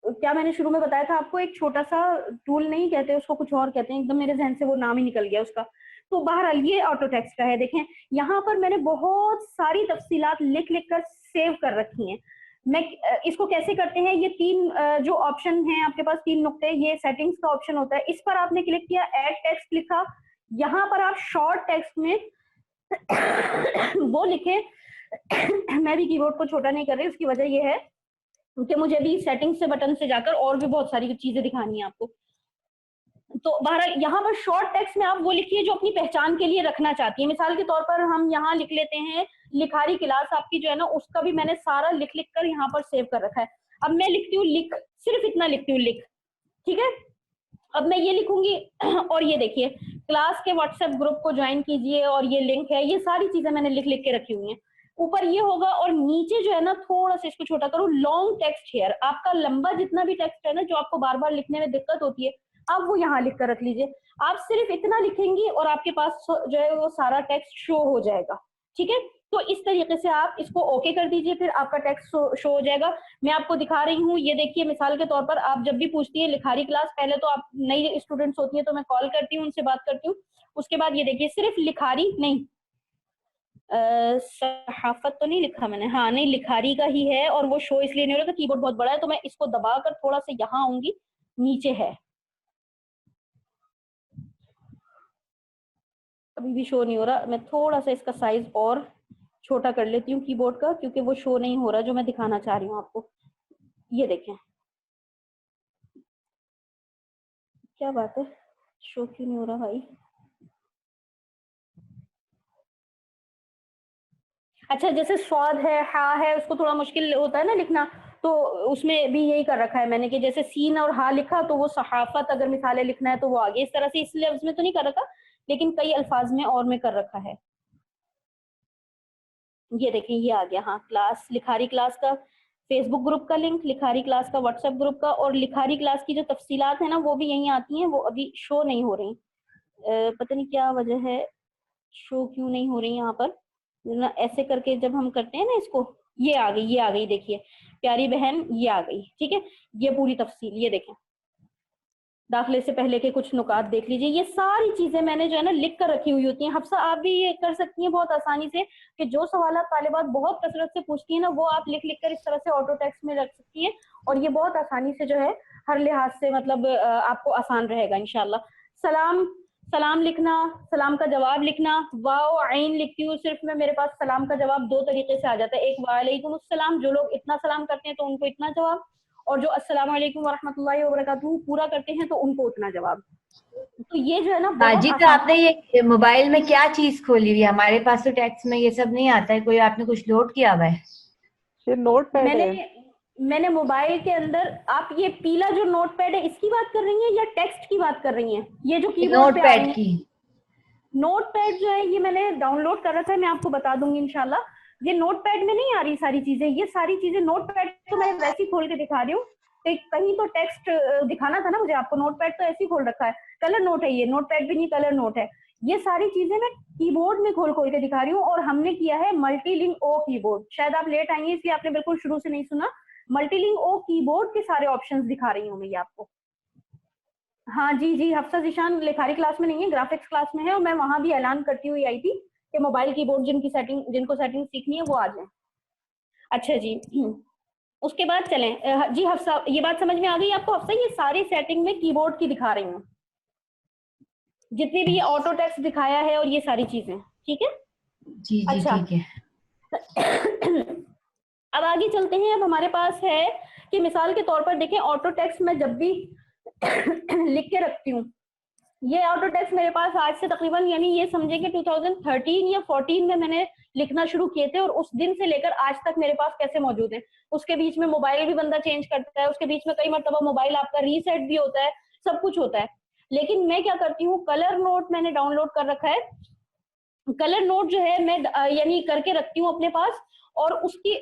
क्या मैंने शुरू में बताया था आपको, एक छोटा सा टूल नहीं कहते उसको, कुछ और कहते हैं, एकदम मेरे जहन से वो नाम ही निकल गया उसका। तो बहरहाल ये ऑटो टेक्स्ट का है। देखें, यहाँ पर मैंने बहुत सारी तफसीलात लिख लिख कर सेव कर रखी हैं। मैं इसको कैसे करते हैं, ये 3 जो ऑप्शन है आपके पास, 3 नुक्ते, ये सेटिंग्स का ऑप्शन होता है, इस पर आपने क्लिक किया, ऐड टेक्स्ट लिखा, यहाँ पर आप शॉर्ट टेक्स्ट में वो लिखे। मैं भी कीबोर्ड को छोटा नहीं कर रही, उसकी वजह ये है कि मुझे भी सेटिंग से बटन से जाकर और भी बहुत सारी चीजें दिखानी है आपको। तो बहरहाल यहाँ पर शॉर्ट टेक्स्ट में आप वो लिखिए जो अपनी पहचान के लिए रखना चाहती है। मिसाल के तौर पर हम यहाँ लिख लेते हैं, लिखारी क्लास आपकी जो है ना, उसका भी मैंने सारा लिख लिख कर यहाँ पर सेव कर रखा है। अब मैं लिखती हूँ लिख, सिर्फ इतना लिखती हूँ, लिख, ठीक है। अब मैं ये लिखूंगी और ये देखिए, क्लास के व्हाट्सएप ग्रुप को ज्वाइन कीजिए और ये लिंक है, ये सारी चीजें मैंने लिख लिख के रखी हुई हैं। ऊपर ये होगा और नीचे जो है ना, थोड़ा सा इसको छोटा करो, लॉन्ग टेक्स्ट हेयर, आपका लंबा जितना भी टेक्स्ट है ना, जो आपको बार बार लिखने में दिक्कत होती है, आप वो यहाँ लिख कर रख लीजिए। आप सिर्फ इतना लिखेंगी और आपके पास जो है वो सारा टेक्स्ट शो हो जाएगा, ठीक है। तो इस तरीके से आप इसको ओके कर दीजिए, फिर आपका टेक्स्ट शो हो जाएगा। मैं आपको दिखा रही हूँ, ये देखिए, मिसाल के तौर पर आप जब भी पूछती है लिखारी क्लास, पहले तो आप नई स्टूडेंट्स होती है तो मैं कॉल करती हूँ, उनसे बात करती हूँ, उसके बाद ये देखिए, सिर्फ लिखारी नहीं, सहाफत तो नहीं लिखा मैंने, हाँ नहीं, लिखारी का ही है, और वो शो इसलिए नहीं हो रहा था, कीबोर्ड बहुत बड़ा है, तो मैं इसको दबाकर थोड़ा सा यहाँ आऊंगी, नीचे है, अभी भी शो नहीं हो रहा। मैं थोड़ा सा इसका साइज और छोटा कर लेती हूँ कीबोर्ड का, क्योंकि वो शो नहीं हो रहा जो मैं दिखाना चाह रही हूँ आपको। ये देखें, क्या बात है, शो क्यों नहीं हो रहा भाई? अच्छा, जैसे स्वाद है, हा है, उसको थोड़ा मुश्किल होता है ना लिखना, तो उसमें भी यही कर रखा है मैंने कि जैसे सीन और हा लिखा तो वो सहाफत अगर मिसाले लिखना है तो वो आगे, इस तरह से, इस लफ्ज में तो नहीं कर रखा, लेकिन कई अल्फाज में और में कर रखा है। ये देखें, ये आ गया, हाँ, क्लास, लिखारी क्लास का फेसबुक ग्रुप का लिंक, लिखारी क्लास का व्हाट्सएप ग्रुप का, और लिखारी क्लास की जो तफसीलात है ना, वो भी यहीं आती हैं, वो अभी शो नहीं हो रही, पता नहीं क्या वजह है, शो क्यों नहीं हो रही यहाँ पर ना। ऐसे करके जब हम करते हैं ना इसको, ये आ गई, ये आ गई, देखिए प्यारी बहन, ये आ गई, ठीक है। ये पूरी तफसील, ये देखें, दाखिले से पहले के कुछ नुकात देख लीजिए। ये सारी चीजें मैंने जो है ना लिख कर रखी हुई होती हैं। हफ्सा आप भी ये कर सकती हैं बहुत आसानी से कि जो सवाल तालिबात बहुत कसरत से पूछती हैं ना, वो आप लिख लिख कर इस तरह से ऑटो टेक्स्ट में रख सकती हैं, और ये बहुत आसानी से जो है हर लिहाज से मतलब आपको आसान रहेगा इंशाल्लाह। सलाम, सलाम लिखना, सलाम का जवाब लिखना, वाओ आइन लिखती हूँ सिर्फ मैं, मेरे पास सलाम का जवाब दो तरीके से आ जाता है, एक वालेकुम अस्सलाम, जो लोग इतना सलाम करते हैं तो उनको इतना जवाब, और जो अस्सलाम वालेकुम वरहमतुल्लाहि वबरकातुहू पूरा करते हैं तो उनको उतना जवाब। तो ये जो है ना बहुत जी, तो आपने ये मोबाइल में क्या चीज खोली हुई है? हमारे पास तो टेक्स्ट में ये सब नहीं आता है। कोई आपने कुछ लोड किया हुआ है? ये नोट पैड है। मैंने मोबाइल के अंदर, आप ये पीला जो नोट पैड है इसकी बात कर रही हैं या टेक्स्ट की बात कर रही हैं? ये जो कीबोर्ड पे आ रही है नोट पैड की। नोट पैड जो है ये मैंने डाउनलोड कर रखा है, मैं आपको बता दूंगी इंशाल्लाह। ये नोट पैड में नहीं आ रही सारी चीजें, ये सारी चीजें नोट पैड तो मैं वैसे ही खोल के दिखा रही हूँ, कहीं तो टेक्स्ट दिखाना था ना मुझे आपको, नोट पैड तो ऐसे ही खोल रखा है, कलर नोट है ये, नोट पैड भी नहीं कलर नोट है। ये सारी चीजें मैं कीबोर्ड में खोल खोल के दिखा रही हूँ, और हमने किया है मल्टीलिंक ओ कीबोर्ड। शायद आप लेट आएंगे इसलिए आपने बिल्कुल शुरू से नहीं सुना। मल्टीलिंक ओ कीबोर्ड के सारे ऑप्शंस दिखा रही हूँ मैं ये आपको। हाँ जी जी, हफ्सा जीशान लिखारी क्लास में नहीं है, ग्राफिक्स क्लास में है, और मैं वहां भी ऐलान करती हुई आई थी कि मोबाइल कीबोर्ड जिनको सेटिंग सीखनी है वो आ जाए। अच्छा जी, उसके बाद चलें जी हफ्सा, ये बात समझ में आ गई आपको हफ्सा? ये सारी सेटिंग में कीबोर्ड की दिखा रही हूँ, जितनी भी ये ऑटो टेक्स्ट दिखाया है और ये सारी चीजें, ठीक है जी जी अच्छा ठीक है। अब आगे चलते हैं। अब हमारे पास है कि मिसाल के तौर पर देखें, ऑटो टेक्स्ट मैं जब भी लिख के रखती हूँ, ये ऑटो टेक्स्ट मेरे पास आज से तकरीबन यानी ये समझे कि 2013 या 14 में मैंने लिखना शुरू किए थे, और उस दिन से लेकर आज तक मेरे पास कैसे मौजूद है। उसके बीच में मोबाइल भी बंदा चेंज करता है, उसके बीच में कई मरतबा मोबाइल आपका रीसेट भी होता है, सब कुछ होता है। लेकिन मैं क्या करती हूँ, कलर नोट मैंने डाउनलोड कर रखा है। कलर नोट जो है मैं यानी करके रखती हूँ अपने पास, और उसकी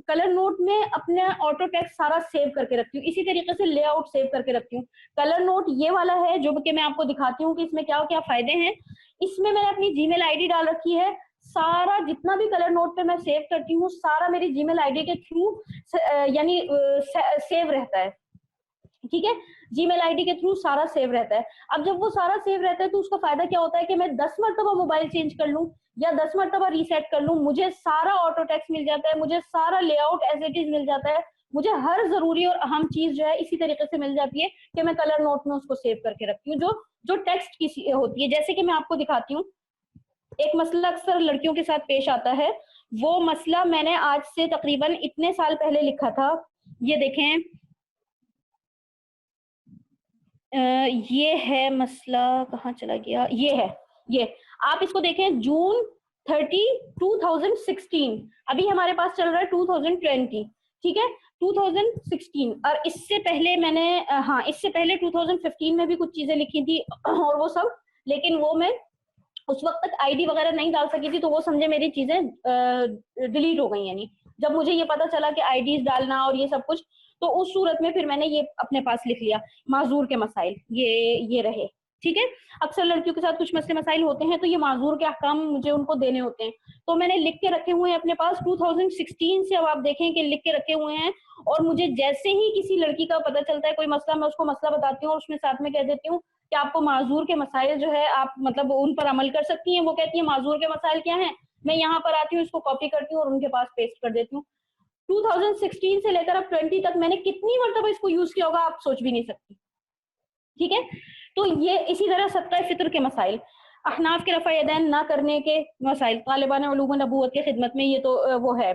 कलर नोट में अपने ऑटो टेक्स्ट सारा सेव करके रखती हूँ, इसी तरीके से लेआउट सेव करके रखती हूँ। कलर नोट ये वाला है जो कि मैं आपको दिखाती हूँ कि इसमें क्या क्या फायदे हैं। इसमें मैंने अपनी जीमेल आईडी डाल रखी है, सारा जितना भी कलर नोट पे मैं सेव करती हूँ सारा मेरी जीमेल आईडी के थ्रू यानी सेव रहता है, ठीक है, जीमेल आईडी के थ्रू सारा सेव रहता है। अब जब वो सारा सेव रहता है तो उसका फायदा क्या होता है कि मैं 10 मरतबा मोबाइल चेंज कर लूं या 10 मरतबा रीसेट कर लूं, मुझे सारा ऑटो टेक्स्ट मिल जाता है, मुझे सारा लेआउट एज इट इज मिल जाता है, मुझे हर जरूरी और अहम चीज जो है इसी तरीके से मिल जाती है कि मैं कलर नोट में उसको सेव करके रखती हूँ, जो जो टेक्स्ट की होती है। जैसे कि मैं आपको दिखाती हूँ, एक मसला अक्सर लड़कियों के साथ पेश आता है, वो मसला मैंने आज से तकरीबन इतने साल पहले लिखा था। ये देखें, ये है मसला, कहाँ चला गया, ये है, ये आप इसको देखें, जून 30 2016, अभी हमारे पास चल रहा है 2020, ठीक है 2016, और इससे पहले मैंने हाँ इससे पहले 2015 में भी कुछ चीजें लिखी थी और वो सब, लेकिन वो मैं उस वक्त तक आईडी वगैरह नहीं डाल सकी थी, तो वो समझे मेरी चीजें डिलीट हो गई। यानी जब मुझे ये पता चला कि आईडीज डालना और ये सब कुछ, तो उस सूरत में फिर मैंने ये अपने पास लिख लिया, माजूर के मसाइल ये रहे, ठीक है। अक्सर लड़कियों के साथ कुछ मसले मसाइल होते हैं तो ये माजूर के अहकाम मुझे उनको देने होते हैं, तो मैंने लिख के रखे हुए हैं अपने पास 2016 से। अब आप देखें कि लिख के रखे हुए हैं, और मुझे जैसे ही किसी लड़की का पता चलता है कोई मसला, मैं उसको मसला बताती हूँ और उसमें साथ में कह देती हूँ कि आपको माजूर के मसाइल जो है आप मतलब उन पर अमल कर सकती हैं। वो कहती है माजूर के मसाइल क्या हैं, मैं यहाँ पर आती हूँ, इसको कॉपी करती हूँ और उनके पास पेस्ट कर देती हूँ। 2016 से लेकर अब 20 तक मैंने कितनी मरतबा इसको यूज किया होगा आप सोच भी नहीं सकती, ठीक है। तो ये इसी तरह सदका फितर के मसाइल, अहनाफ के रफ़ा यदैन ना करने के मसाइल, तालिबान उलूम नबूवत की खिदमत में, ये तो वो है।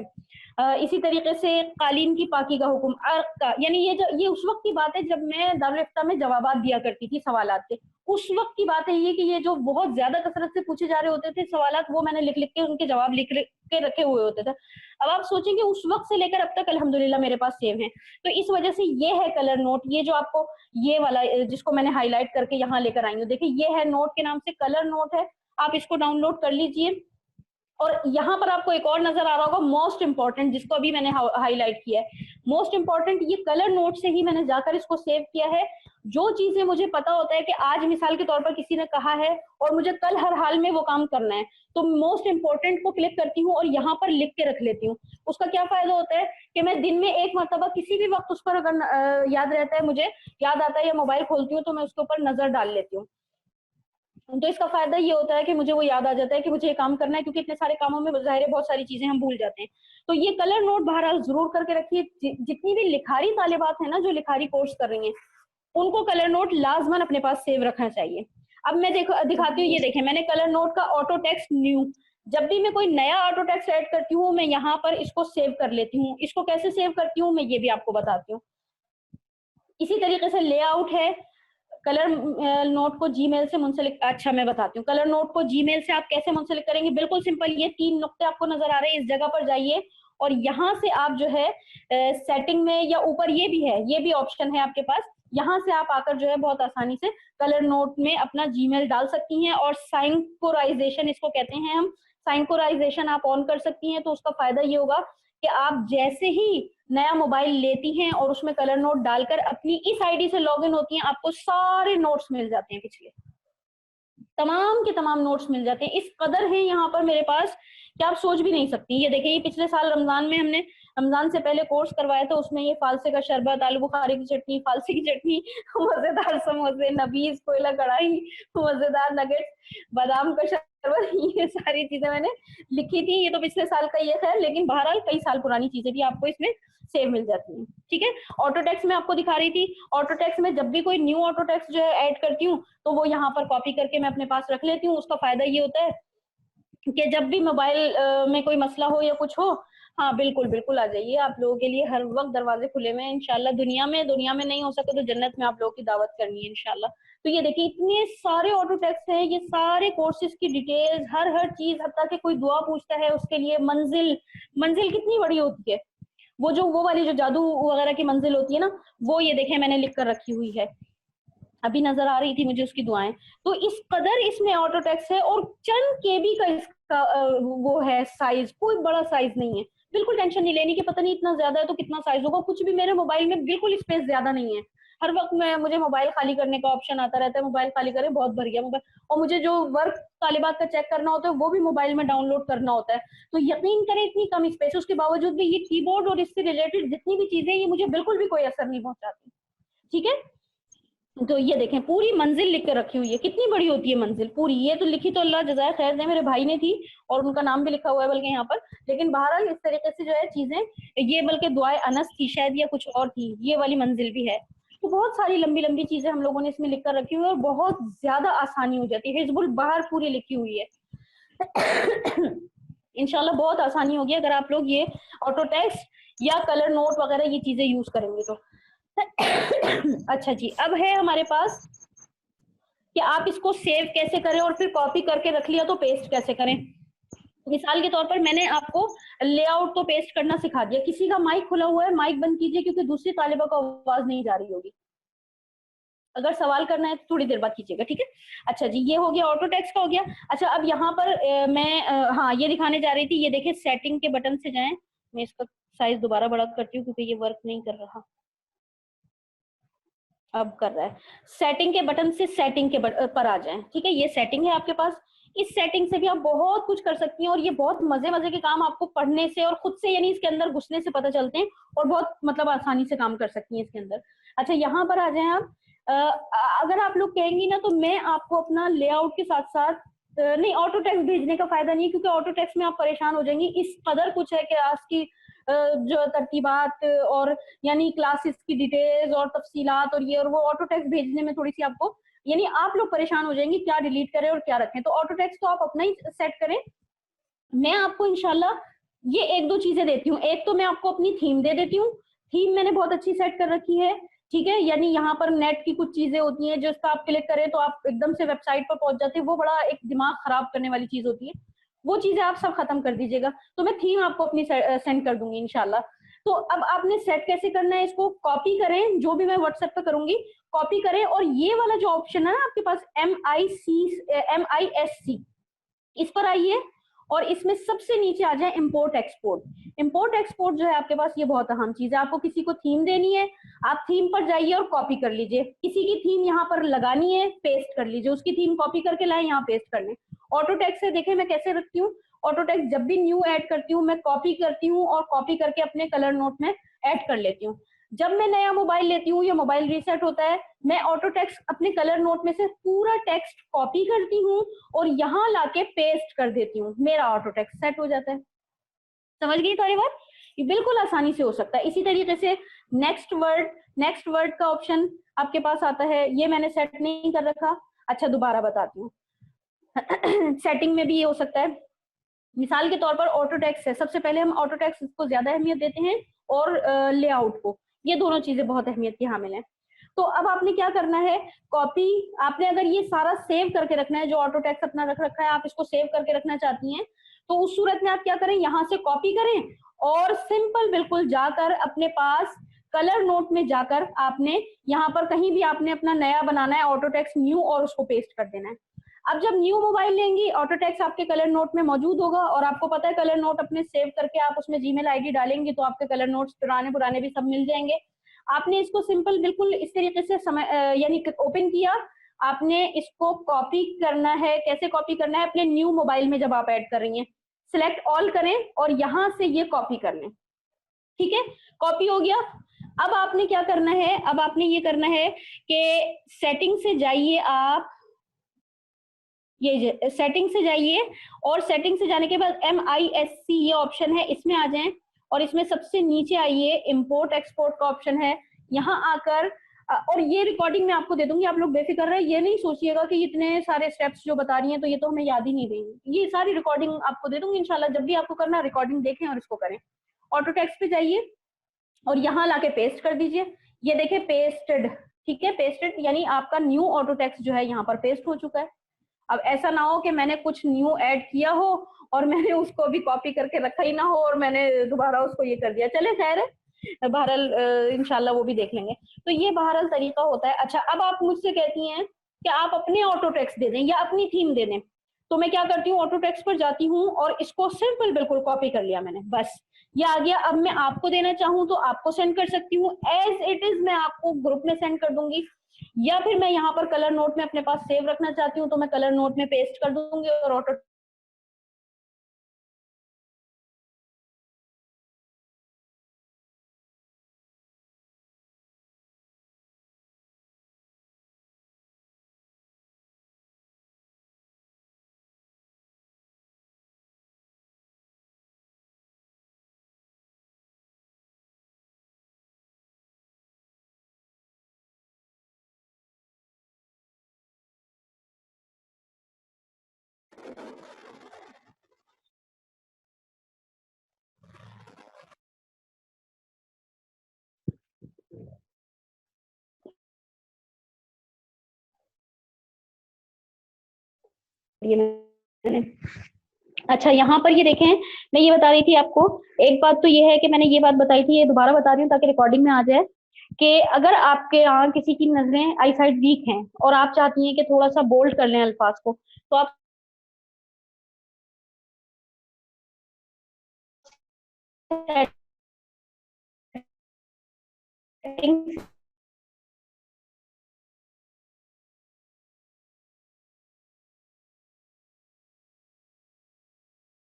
इसी तरीके से कालीन की पाकी का हुक्म, अर्क का, यानी ये उस वक्त की बात है जब मैं दारुल इफ्ता में जवाबात दिया करती थी सवालात के, उस वक्त की बात है ये कि ये जो बहुत ज्यादा कसरत से पूछे जा रहे होते थे सवालात, वो मैंने लिख लिख के उनके जवाब लिख के रखे हुए होते थे। अब आप सोचेंगे उस वक्त से लेकर अब तक अल्हम्दुलिल्लाह मेरे पास सेव है, तो इस वजह से ये है कलर नोट। ये जो आपको ये वाला जिसको मैंने हाईलाइट करके यहाँ लेकर आई हूँ, देखिए ये है नोट के नाम से कलर नोट है, आप इसको डाउनलोड कर लीजिए। और यहाँ पर आपको एक और नजर आ रहा होगा मोस्ट इंपॉर्टेंट, जिसको अभी मैंने हाईलाइट किया है, मोस्ट इंपॉर्टेंट ये कलर नोट से ही मैंने जाकर इसको सेव किया है। जो चीजें मुझे पता होता है कि आज मिसाल के तौर पर किसी ने कहा है और मुझे कल हर हाल में वो काम करना है, तो मोस्ट इंपॉर्टेंट को क्लिक करती हूँ और यहाँ पर लिख के रख लेती हूँ। उसका क्या फायदा होता है कि मैं दिन में एक मरतबा किसी भी वक्त उस पर अगर याद रहता है, मुझे याद आता है या मोबाइल खोलती हूँ तो मैं उसके ऊपर नजर डाल लेती हूँ। तो इसका फायदा ये होता है कि मुझे वो याद आ जाता है कि मुझे ये काम करना है, क्योंकि इतने सारे कामों में ज़ाहिर है बहुत सारी चीजें हम भूल जाते हैं। तो ये कलर नोट बहरहाल जरूर करके रखिए। जितनी भी लिखारी तालिबात है ना जो लिखारी कोर्स कर रही हैं, उनको कलर नोट लाजमन अपने पास सेव रखना चाहिए। अब मैं दिखाती हूँ, ये देखें मैंने कलर नोट का ऑटो टेक्स्ट न्यू, जब भी मैं कोई नया ऑटो टेक्स्ट ऐड करती हूँ मैं यहाँ पर इसको सेव कर लेती हूँ। इसको कैसे सेव करती हूँ मैं ये भी आपको बताती हूँ। इसी तरीके से लेआउट है, कलर नोट को जीमेल से मुंसलिक, अच्छा मैं बताती हूँ कलर नोट को जीमेल से आप कैसे मुंसलिक करेंगे। बिल्कुल सिंपल, ये 3 नुक्ते आपको नजर आ रहे हैं, इस जगह पर जाइए और यहाँ से आप जो है सेटिंग में, या ऊपर ये भी है, ये भी ऑप्शन है आपके पास, यहाँ से आप आकर जो है बहुत आसानी से कलर नोट में अपना जीमेल डाल सकती हैं। और साइंकोराइजेशन इसको कहते हैं हम, साइंकोराइजेशन आप ऑन कर सकती हैं। तो उसका फायदा ये होगा कि आप जैसे ही नया मोबाइल लेती हैं और उसमें कलर नोट डालकर अपनी इस आईडी से लॉगिन होती हैं, आपको सारे नोट्स मिल जाते हैं, पिछले तमाम के तमाम नोट्स मिल जाते हैं। इस कदर है यहाँ पर मेरे पास कि आप सोच भी नहीं सकती। ये देखिए, ये पिछले साल रमजान में हमने रमजान से पहले कोर्स करवाया था, उसमें ये फालसे का शरबत, आलू बुखारे की चटनी, फालसे की चटनी, मजेदार समोसे, नबीज कोयला कढ़ाई, मजेदार नगेट्स, बादाम का शरबत, ये सारी चीजें मैंने लिखी थी। ये तो पिछले साल का ये है, लेकिन बहरहाल कई साल पुरानी चीजें भी आपको इसमें सेव मिल जाती है। ठीक है, ऑटो टेक्स्ट में आपको दिखा रही थी, ऑटो टेक्स्ट में जब भी कोई न्यू ऑटो टेक्स्ट जो है ऐड करती हूँ तो वो यहाँ पर कॉपी करके मैं अपने पास रख लेती हूँ। उसका फायदा ये होता है कि जब भी मोबाइल में कोई मसला हो या कुछ हो, हाँ बिल्कुल बिल्कुल आ जाइए, आप लोगों के लिए हर वक्त दरवाजे खुले में इंशाल्लाह। दुनिया में नहीं हो सके तो जन्नत में आप लोगों की दावत करनी है इंशाल्लाह। तो ये देखिए, इतने सारे ऑटो टेक्स्ट हैं, ये सारे कोर्सेज की डिटेल्स, हर चीज, हत्ता कि कोई दुआ पूछता है उसके लिए मंजिल कितनी बड़ी होती है, वो वाली जो जादू वगैरह की मंजिल होती है ना, वो ये देखें मैंने लिख कर रखी हुई है, अभी नजर आ रही थी मुझे उसकी दुआएं। तो इस कदर इसमें ऑटो टेक्स्ट है, और चंद केबी का इसका वो है साइज, कोई बड़ा साइज नहीं है। बिल्कुल टेंशन नहीं लेनी कि पता नहीं इतना ज्यादा है तो कितना साइज होगा, कुछ भी। मेरे मोबाइल में बिल्कुल स्पेस ज्यादा नहीं है, हर वक्त मुझे मोबाइल खाली करने का ऑप्शन आता रहता है, मोबाइल खाली करें, बहुत भर गया मोबाइल, और मुझे जो वर्क तालिबात का चेक करना होता है वो भी मोबाइल में डाउनलोड करना होता है। तो यकीन करें इतनी कम स्पेस, उसके बावजूद भी ये कीबोर्ड और इससे रिलेटेड जितनी भी चीजें, ये मुझे बिल्कुल भी कोई असर नहीं पहुंचाती। ठीक है, तो ये देखें पूरी मंजिल लिख कर रखी हुई है, कितनी बड़ी होती है मंजिल पूरी। ये तो लिखी तो अल्लाह जज़ाए खैर दे, मेरे भाई ने थी, और उनका नाम भी लिखा हुआ है बल्कि यहाँ पर। लेकिन बहरहाल इस तरीके से जो है चीजें, ये बल्कि दुआए अनस थी शायद या कुछ और थी, ये वाली मंजिल भी है। तो बहुत सारी लंबी लंबी चीजें हम लोगों ने इसमें लिख कर रखी हुई है, और बहुत ज्यादा आसानी हो जाती है। हिजबुल बाहर पूरी लिखी हुई है इंशाल्लाह बहुत आसानी होगी अगर आप लोग ये ऑटो टेक्स्ट या कलर नोट वगैरह ये चीजें यूज करेंगे तो। अच्छा जी, अब है हमारे पास कि आप इसको सेव कैसे करें, और फिर कॉपी करके रख लिया तो पेस्ट कैसे करें। मिसाल के तौर पर मैंने आपको लेआउट तो पेस्ट करना सिखा दिया। किसी का माइक खुला हुआ है, माइक बंद कीजिए क्योंकि दूसरी तालिबा को आवाज नहीं जा रही होगी। अगर सवाल करना है तो थोड़ी देर बाद कीजिएगा, ठीक है। अच्छा जी, ये हो गया, ऑटो टेक्स्ट का हो गया। अच्छा, अब यहाँ पर हाँ ये दिखाने जा रही थी, ये देखिए सेटिंग के बटन से जाएं। मैं इसका साइज दोबारा बड़ा करती हूँ क्योंकि ये वर्क नहीं कर रहा, अब कर रहा है। सेटिंग के बटन से सेटिंग के पर आ जाएं, ठीक है। ये सेटिंग है आपके पास, इस सेटिंग से भी आप बहुत कुछ कर सकती हैं, और ये बहुत मजे मजे के काम आपको पढ़ने से और खुद से यानी इसके अंदर घुसने से पता चलते हैं, और बहुत मतलब आसानी से काम कर सकती हैं इसके अंदर। अच्छा, यहाँ पर आ जाएं आप। अगर आप लोग कहेंगी ना तो मैं आपको अपना लेआउट के साथ साथ नहीं, ऑटो टेक्स्ट भेजने का फायदा नहीं है, क्योंकि ऑटो टेक्स्ट में आप परेशान हो जाएंगी। इस कदर कुछ है कि आज की जो तरतीबात और यानी क्लासेस की डिटेल्स और तफसीलात और ये और वो, ऑटो टेक्स्ट भेजने में थोड़ी सी आपको यानी आप लोग परेशान हो जाएंगे क्या डिलीट करें और क्या रखें। तो ऑटो टेक्स्ट तो आप अपना ही सेट करें। मैं आपको इंशाल्लाह ये एक दो चीजें देती हूँ। एक तो मैं आपको अपनी थीम दे देती हूँ, थीम मैंने बहुत अच्छी सेट कर रखी है, ठीक है। यानी यहाँ पर नेट की कुछ चीजें होती हैं जो इस पर आप क्लिक करें तो आप एकदम से वेबसाइट पर पहुंच जाते हैं, वो बड़ा एक दिमाग खराब करने वाली चीज होती है, वो चीजें आप सब खत्म कर दीजिएगा। तो मैं थीम आपको अपनी सेंड कर दूंगी इंशाल्लाह। तो अब आपने सेट कैसे करना है, इसको कॉपी करें, जो भी मैं व्हाट्सएप पे करूंगी कॉपी करें, और ये वाला जो ऑप्शन है ना आपके पास MISC, इस पर आइए और इसमें सबसे नीचे आ जाए इंपोर्ट एक्सपोर्ट। इंपोर्ट एक्सपोर्ट जो है आपके पास, ये बहुत अहम चीज है। आपको किसी को थीम देनी है, आप थीम पर जाइए और कॉपी कर लीजिए। किसी की थीम यहाँ पर लगानी है, पेस्ट कर लीजिए, उसकी थीम कॉपी करके लाए, यहाँ पेस्ट कर लें। ऑटो टेक्स्ट से देखें मैं कैसे रखती हूँ, ऑटो टेक्स्ट जब भी न्यू ऐड करती हूँ मैं कॉपी करती हूँ और कॉपी करके अपने कलर नोट में ऐड कर लेती हूँ। जब मैं नया मोबाइल लेती हूँ या मोबाइल रीसेट होता है, मैं ऑटो टेक्स्ट अपने कलर नोट में से पूरा टेक्स्ट कॉपी करती हूँ और यहाँ लाके पेस्ट कर देती हूँ, मेरा ऑटो टेक्स्ट सेट हो जाता है। समझ गई सारी बात? ये बिल्कुल आसानी से हो सकता है। इसी तरीके से नेक्स्ट वर्ड का ऑप्शन आपके पास आता है, ये मैंने सेट नहीं कर रखा। अच्छा दोबारा बताती हूँ। सेटिंग में भी ये हो सकता है। मिसाल के तौर पर ऑटो टेक्स्ट है, सबसे पहले हम ऑटो टेक्स्ट को ज्यादा अहमियत देते हैं और लेआउट को, ये दोनों चीजें बहुत अहमियत की हामिल हैं। तो अब आपने क्या करना है, कॉपी, आपने अगर ये सारा सेव करके रखना है, जो ऑटो टेक्स्ट अपना रख रखा है आप इसको सेव करके रखना चाहती हैं, तो उस सूरत में आप क्या करें, यहाँ से कॉपी करें और सिंपल बिल्कुल जाकर अपने पास कलर नोट में जाकर आपने यहाँ पर कहीं भी आपने अपना नया बनाना है ऑटो टेक्स्ट न्यू और उसको पेस्ट कर देना है। अब जब न्यू मोबाइल लेंगी, ऑटो टेक्स्ट आपके कलर नोट में मौजूद होगा और आपको पता है कलर नोट अपने सेव करके आप उसमें जीमेल आईडी डालेंगे तो आपके कलर नोट्स पुराने भी सब मिल जाएंगे। आपने इसको सिंपल बिल्कुल इस तरीके से यानी ओपन किया, आपने इसको कॉपी करना है। कैसे कॉपी करना है, अपने न्यू मोबाइल में जब आप ऐड कर रही हैं, सिलेक्ट ऑल करें और यहां से ये कॉपी कर लें। ठीक है, कॉपी हो गया। अब आपने क्या करना है, अब आपने ये करना है कि सेटिंग से जाइए, आप ये सेटिंग से जाइए और सेटिंग से जाने के बाद MISC ये ऑप्शन है, इसमें आ जाएं और इसमें सबसे नीचे आइए, इंपोर्ट एक्सपोर्ट का ऑप्शन है, यहाँ आकर और ये रिकॉर्डिंग मैं आपको दे दूंगी, आप लोग बेफिक्र रहे, ये नहीं सोचिएगा कि इतने सारे स्टेप्स जो बता रही हैं तो ये तो हमें याद ही नहीं देंगे, ये सारी रिकॉर्डिंग आपको दे दूंगी इंशाल्लाह। जब भी आपको करना रिकॉर्डिंग देखें और इसको करें। ऑटो टेक्स्ट पे जाइए और यहाँ लाके पेस्ट कर दीजिए, ये देखें पेस्टेड। ठीक है, पेस्टेड यानी आपका न्यू ऑटो टेक्स्ट जो है यहाँ पर पेस्ट हो चुका है। अब ऐसा ना हो कि मैंने कुछ न्यू ऐड किया हो और मैंने उसको भी कॉपी करके रखा ही ना हो और मैंने दोबारा उसको ये कर दिया। चले खैर है, बहरहाल इंशाल्लाह वो भी देख लेंगे। तो ये बहरहाल तरीका होता है। अच्छा, अब आप मुझसे कहती हैं कि आप अपने ऑटो टेक्स्ट दे दें या अपनी थीम दे दें, तो मैं क्या करती हूँ, ऑटो टेक्स्ट पर जाती हूँ और इसको सिंपल बिल्कुल कॉपी कर लिया मैंने, बस ये आ गया। अब मैं आपको देना चाहूँ तो आपको सेंड कर सकती हूँ, एज इट इज मैं आपको ग्रुप में सेंड कर दूंगी, या फिर मैं यहाँ पर कलर नोट में अपने पास सेव रखना चाहती हूँ तो मैं कलर नोट में पेस्ट कर दूंगी और ऑटो मैंने। अच्छा, यहाँ पर ये देखें, मैं ये बता रही थी आपको, एक बात तो ये है कि मैंने ये बात बताई थी, ये दोबारा बता रही हूँ ताकि रिकॉर्डिंग में आ जाए, कि अगर आपके यहाँ किसी की नजरें आई साइड वीक हैं और आप चाहती हैं कि थोड़ा सा बोल्ड कर लें अल्फाज को, तो आप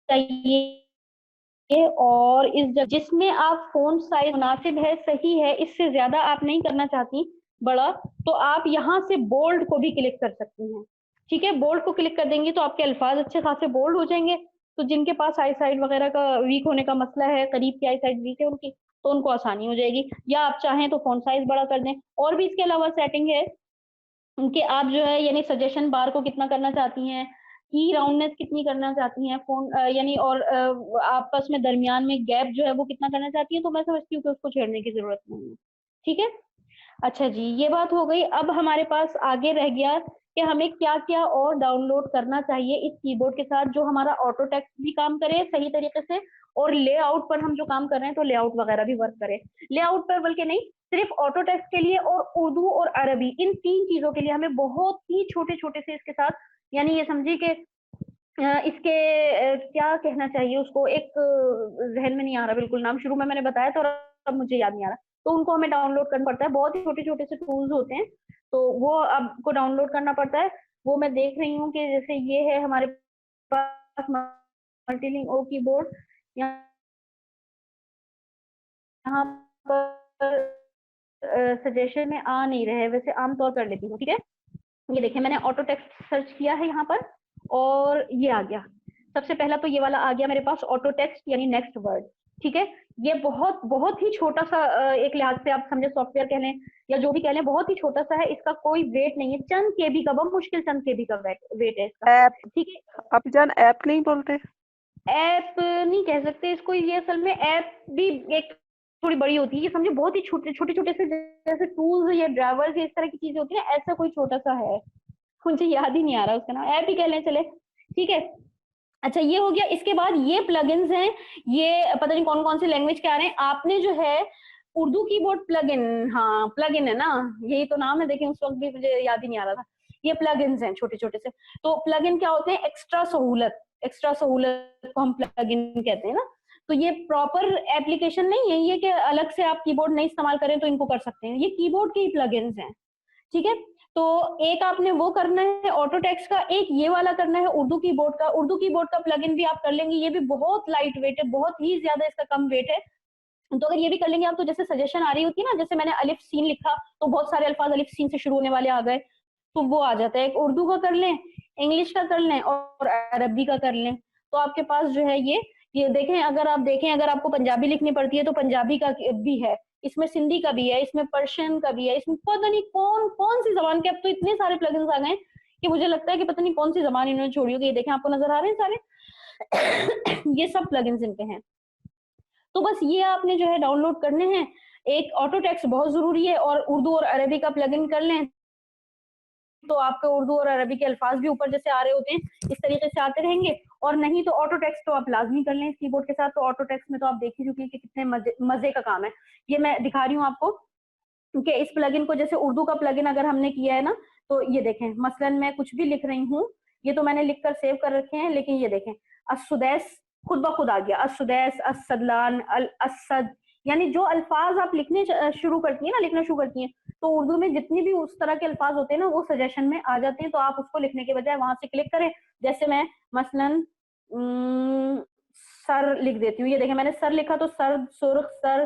चाहिए और इस जिसमें आप फोन साइज मुनासिब है, सही है, इससे ज्यादा आप नहीं करना चाहती बड़ा, तो आप यहाँ से बोल्ड को भी क्लिक कर सकती हैं। ठीक है, बोल्ड को क्लिक कर देंगे तो आपके अल्फाज अच्छे खासे बोल्ड हो जाएंगे। तो जिनके पास आई साइड वगैरह का वीक होने का मसला है, करीब की आई साइड वीक है उनकी, तो उनको आसानी हो जाएगी। या आप चाहें तो फोन साइज बड़ा कर दें। और भी इसके अलावा सेटिंग है उनके, आप जो है यानी सजेशन बार को कितना करना चाहती हैं, की राउंडनेस कितनी करना चाहती हैं, फोन यानी और आपस में दरमियान में गैप जो है वो कितना करना चाहती हैं, तो मैं समझती हूँ कि उसको छेड़ने की जरूरत नहीं है। ठीक है, अच्छा जी, ये बात हो गई। अब हमारे पास आगे रह गया कि हमें क्या क्या और डाउनलोड करना चाहिए इस कीबोर्ड के साथ, जो हमारा ऑटो टेक्स्ट भी काम करे सही तरीके से और लेआउट पर हम जो काम कर रहे हैं तो लेआउट वगैरह भी वर्क करे। लेआउट पर बल्कि नहीं, सिर्फ ऑटो टेक्स्ट के लिए और उर्दू और अरबी, इन तीन चीजों के लिए हमें बहुत ही छोटे छोटे से इसके साथ, यानी ये समझिए कि इसके क्या कहना चाहिए उसको, एक जहन में नहीं आ रहा बिल्कुल नाम, शुरू में मैंने बताया था और अब मुझे याद नहीं आ रहा। तो उनको हमें डाउनलोड करना पड़ता है, बहुत ही छोटे छोटे से टूल्स होते हैं, तो वो आपको डाउनलोड करना पड़ता है। वो मैं देख रही हूँ कि जैसे ये है हमारे पास मल्टीलिंक ओ कीबोर्ड, यहाँ पर सजेशन में आ नहीं रहे, वैसे आमतौर कर लेती हूँ, ठीक है। ये देखिए मैंने ऑटो टेक्स्ट सर्च किया है यहाँ पर और ये आ गया। सबसे पहला तो ये वाला आ गया मेरे पास, ऑटो टेक्स्ट यानी नेक्स्ट वर्ड, ठीक है। ये बहुत बहुत ही छोटा सा एक लिहाज से आप समझे सॉफ्टवेयर कह लें या जो भी कह लें, बहुत ही छोटा सा है, इसका कोई वेट नहीं है, चंद केबी का, बहुत मुश्किल चंद केबी का वेट है इसका, ऐप, ठीक है। आप जान ऐप नहीं बोलते? ऐप नहीं कह सकते इसको, ये असल में ऐप भी एक थोड़ी बड़ी होती है, ये समझो बहुत ही छोटे छोटे छोटे से जैसे टूल्स या ड्राइवर्स इस तरह की चीजें होती है, ऐसा कोई छोटा सा है, मुझे याद ही नहीं आ रहा उसका नाम, ऐप ही कह लें चले, ठीक है। अच्छा ये हो गया। इसके बाद ये प्लगइन्स हैं, ये पता नहीं कौन कौन से लैंग्वेज के आ रहे हैं। आपने जो है उर्दू कीबोर्ड प्लगइन, हाँ प्लगइन है ना, यही तो नाम है, देखिए उस वक्त भी मुझे याद ही नहीं आ रहा था। ये प्लगइन्स हैं छोटे छोटे से। तो प्लगइन क्या होते हैं, एक्स्ट्रा सहूलत, एक्स्ट्रा सहूलत को हम प्लगइन कहते हैं ना। तो ये प्रॉपर एप्लीकेशन नहीं है ये कि अलग से आप कीबोर्ड नहीं इस्तेमाल करें तो इनको कर सकते हैं, ये कीबोर्ड के ही प्लगइन्स हैं, ठीक है। तो एक आपने वो करना है ऑटो टेक्स्ट का, एक ये वाला करना है उर्दू कीबोर्ड का। उर्दू कीबोर्ड का प्लगइन भी आप कर लेंगे, ये भी बहुत लाइट वेट है, बहुत ही ज्यादा इसका कम वेट है। तो अगर ये भी कर लेंगे आप, तो जैसे सजेशन आ रही होती है ना, जैसे मैंने अलिफ सीन लिखा तो बहुत सारे अल्फाज अलिफ सीन से शुरू होने वाले आ गए, तो वो आ जाता है। एक उर्दू का कर लें, इंग्लिश का कर लें और अरबी का कर लें, तो आपके पास जो है ये देखें, अगर आप देखें, अगर आपको पंजाबी लिखनी पड़ती है तो पंजाबी का भी है, इसमें सिंधी का भी है, इसमें पर्शियन का भी है, इसमें पता नहीं कौन कौन सी जबान के, अब तो इतने सारे प्लगइन्स आ गए कि मुझे लगता है कि पता नहीं कौन सी जबान इन्होंने छोड़ी होगी। ये देखें आपको नजर आ रहे हैं सारे ये सब प्लगइन्स इनके हैं। तो बस ये आपने जो है डाउनलोड करने हैं। एक ऑटो टेक्स्ट बहुत जरूरी है, और उर्दू और अरबी का प्लगइन कर लें तो आपके उर्दू और अरबी के अल्फाज भी ऊपर जैसे आ रहे होते हैं इस तरीके से आते रहेंगे। और नहीं तो ऑटो टेक्स्ट तो आप लाजमी कर लें इस कीबोर्ड के साथ। तो ऑटो टेक्स्ट में तो आप देख ही चुके हैं कि कितने मजे का काम है। ये मैं दिखा रही हूँ आपको कि इस प्लगइन को, जैसे उर्दू का प्लगइन अगर हमने किया है ना, तो ये देखें मसलन मैं कुछ भी लिख रही हूँ, ये तो मैंने लिख कर सेव कर रखे हैं, लेकिन ये देखें असुदैस खुद ब खुद आ गया, असुदैस, असदलान, अल असद, यानी जो अल्फाज आप लिखने शुरू करती है ना, लिखना शुरू करती हैं, तो उर्दू में जितनी भी उस तरह के अल्फाज होते हैं ना, वो सजेशन में आ जाते हैं। तो आप उसको लिखने के बजाय वहां से क्लिक करें, जैसे मैं मसलन सर लिख देती हूँ, ये देखें मैंने सर लिखा तो सर, सुर्ख, सर,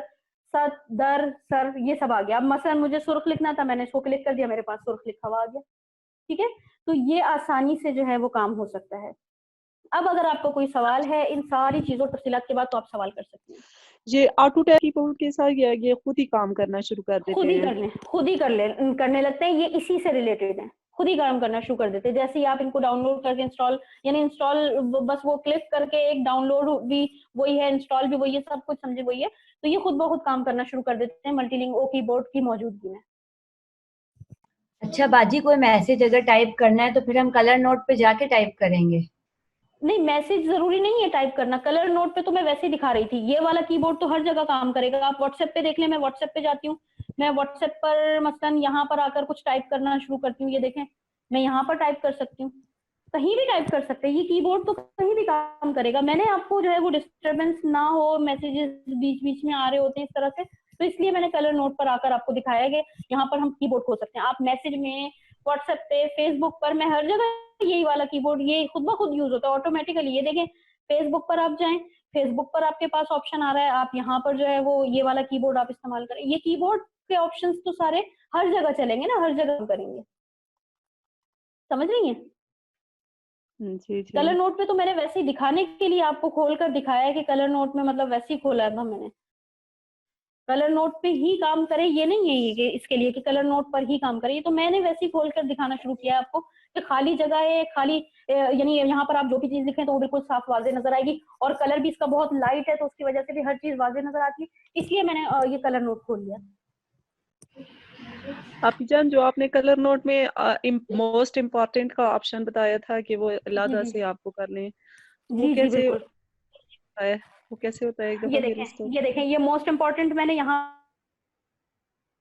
सर, दर, सर, ये सब आ गया। अब मसलन मुझे सुर्ख लिखना था, मैंने इसको क्लिक कर दिया, मेरे पास सुर्ख लिखा हुआ आ गया, ठीक है। तो ये आसानी से जो है वो काम हो सकता है। अब अगर आपको कोई सवाल है इन सारी चीजों तफसीलात के बाद, तो आप सवाल कर सकते हैं। ये ऑटो टेक्स्ट कीबोर्ड के साथ ये खुद ही काम करना शुरू कर खुद देते ही हैं? कर लें, खुद ही करने लगते हैं, ये इसी से रिलेटेड है, खुद ही काम करना शुरू कर देते हैं। जैसे ही आप इनको डाउनलोड करके इंस्टॉल, यानी इंस्टॉल बस वो क्लिक करके, एक डाउनलोड भी वही है, इंस्टॉल भी वही है, सब कुछ समझे वही है, तो ये खुद ब खुद काम करना शुरू कर देते हैं मल्टीलिंक ओ कीबोर्ड की मौजूदगी में। अच्छा बाजी, कोई मैसेज अगर टाइप करना है तो फिर हम कलर नोट पे जाके टाइप करेंगे? नहीं, मैसेज जरूरी नहीं है टाइप करना, कलर नोट पे तो मैं वैसे ही दिखा रही थी। ये वाला कीबोर्ड तो हर जगह काम करेगा। आप व्हाट्सएप पे देख लें, मैं व्हाट्सएप पे जाती हूँ, मैं व्हाट्सएप पर मसलन यहाँ पर आकर कुछ टाइप करना शुरू करती हूँ, ये देखें मैं यहाँ पर टाइप कर सकती हूँ, कहीं भी टाइप कर सकते हैं, ये कीबोर्ड तो कहीं भी काम करेगा। मैंने आपको जो है वो डिस्टर्बेंस ना हो, मैसेजेस बीच बीच में आ रहे होते हैं इस तरह से, तो इसलिए मैंने कलर नोट पर आकर आपको दिखाया कि यहाँ पर हम कीबोर्ड खोल सकते हैं। आप मैसेज में, व्हाट्सएप पे, फेसबुक पर, मैं हर जगह यही वाला कीबोर्ड ये खुद ब खुद यूज होता है ऑटोमेटिकली। ये देखें फेसबुक पर आप जाएं, फेसबुक पर आपके पास ऑप्शन आ रहा है, आप यहाँ पर जो है वो ये वाला कीबोर्ड आप इस्तेमाल करें। ये कीबोर्ड के ऑप्शंस तो सारे हर जगह चलेंगे ना, हर जगह करेंगे, समझ रही हैं? जी जी। कलर नोट पे तो मैंने वैसे ही दिखाने के लिए आपको खोल कर दिखाया है कि कलर नोट में मतलब वैसे ही खोला था मैंने, कलर नोट पे ही काम करे ये नहीं है ये कि इसके लिए कि कलर नोट पर ही काम करे, ये तो मैंने वैसे ही खोल कर दिखाना शुरू किया है आपको कि खाली जगह है, खाली यानी यहाँ पर आप जो भी चीज लिखें तो वो बिल्कुल साफ वाजे नजर आएगी, और कलर भी इसका बहुत लाइट है तो उसकी वजह से भी हर चीज वाजे नजर आती है, इसलिए मैंने ये कलर नोट खोल लिया। आपजान, जो आपने कलर नोट में मोस्ट इम्पोर्टेंट का ऑप्शन बताया था कि वो जी अलग जी से आपको करने, वो जी जी कैसे बिल्कुल। होता है? वो कैसे होता है, एक दफा फिर उसको। ये देखें ये मोस्ट इम्पोर्टेंट मैंने यहाँ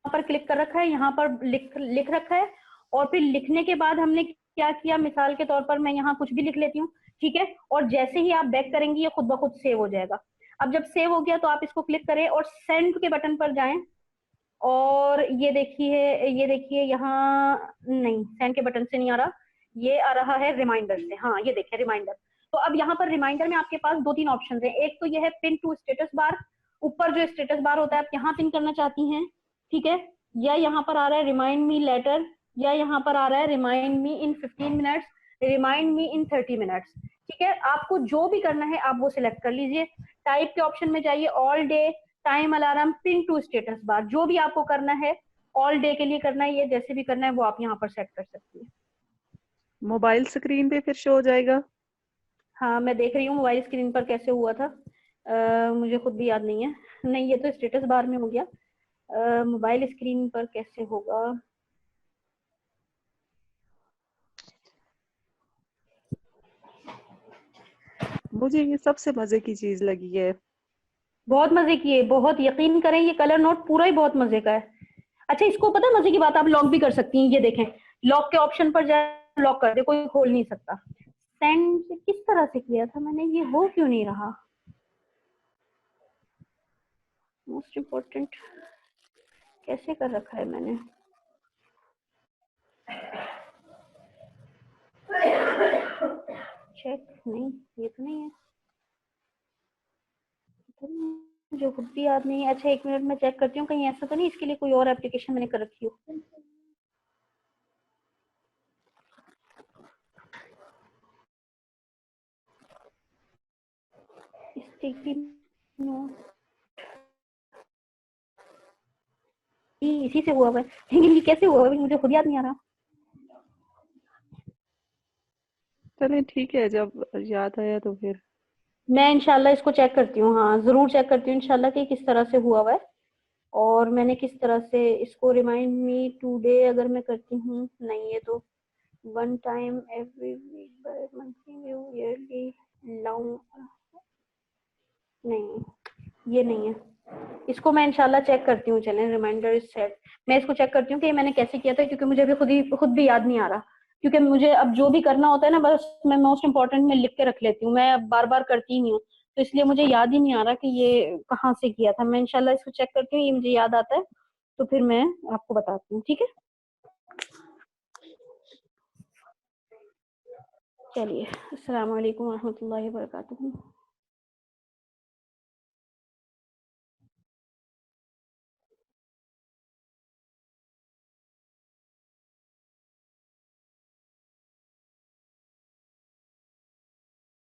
पर क्लिक कर रखा है, यहाँ पर लिख रखा है, और फिर लिखने के बाद हमने क्या किया, मिसाल के तौर पर मैं यहाँ कुछ भी लिख लेती हूँ, ठीक है। और जैसे ही आप बैक करेंगी ये खुद ब खुद सेव हो जाएगा। अब जब सेव हो गया तो आप इसको क्लिक करें और सेंड के बटन पर जाएं, और ये देखिए यहाँ नहीं, सेंड के बटन से नहीं आ रहा, ये आ रहा है रिमाइंडर से। हाँ ये देखिए रिमाइंडर। तो अब यहाँ पर रिमाइंडर में आपके पास 2-3 ऑप्शन है। एक तो ये है पिन टू स्टेटस बार, ऊपर जो स्टेटस बार होता है आप यहाँ पिन करना चाहती हैं, ठीक है। या यहाँ पर आ रहा है रिमाइंड मी लेटर, या यहाँ पर आ रहा है रिमाइंड मी इन 15 मिनट्स, रिमाइंड मी इन 30 मिनट्स, ठीक है। आपको जो भी करना है आप वो सिलेक्ट कर लीजिए। टाइप के ऑप्शन में जाइए, all day, time alarm, pin to status bar, जो भी आपको करना है, ऑल डे के लिए करना है, ये जैसे भी करना है वो आप यहाँ पर सेट कर सकती है। मोबाइल स्क्रीन पे फिर शो हो जाएगा? हाँ मैं देख रही हूँ मोबाइल स्क्रीन पर कैसे हुआ था, मुझे खुद भी याद नहीं है। नहीं ये तो स्टेटस बार में हो गया, मोबाइल स्क्रीन पर कैसे होगा। मुझे ये सबसे मजे की चीज लगी है। बहुत मजे की है, बहुत, यकीन करें ये कलर नोट पूरा ही बहुत मजे का है। अच्छा इसको पता है मजे की बात, आप लॉक भी कर सकती हैं। ये देखें लॉक के ऑप्शन पर जाए, लॉक कर दे, कोई खोल नहीं सकता। सेंड किस तरह से किया था मैंने, ये हो क्यों नहीं रहा, मोस्ट इम्पोर्टेंट कैसे कर रखा है मैंने। चेक नहीं, ये तो नहीं है, मुझे खुद भी याद नहीं है। अच्छा 1 मिनट में चेक करती हूँ, कहीं ऐसा तो नहीं इसके लिए कोई और एप्लीकेशन मैंने कर रखी हो। स्टिकी नोट इसी से हुआ हुआ है, लेकिन ये कैसे हुआ है मुझे खुद याद नहीं आ रहा। चलें ठीक है, जब याद आया तो फिर मैं इंशाल्लाह इसको चेक करती हूँ, हाँ जरूर चेक करती हूँ इंशाल्लाह कि किस तरह से हुआ हुआ है, और मैंने किस तरह से इसको रिमाइंड मी टुडे अगर मैं करती हूँ, नहीं ये तो one time every week by monthly view yearly long, नहीं ये नहीं है। इसको मैं इंशाल्लाह चेक करती हूँ, चलें रिमाइंडर इज सेट, मैं इसको चेक करती हूँ कि मैंने कैसे किया था, क्योंकि मुझे अभी खुद भी याद नहीं आ रहा, क्योंकि मुझे अब जो भी करना होता है ना बस मैं मोस्ट इम्पोर्टेंट में लिख के रख लेती हूँ, मैं बार बार करती ही नहीं हूँ, तो इसलिए मुझे याद ही नहीं आ रहा कि ये कहाँ से किया था। मैं इंशाल्लाह इसको चेक करती हूँ, ये मुझे याद आता है तो फिर मैं आपको बताती हूँ, ठीक है। चलिए, अस्सलाम वालेकुम रहमतुल्लाहि व बरकातुहू।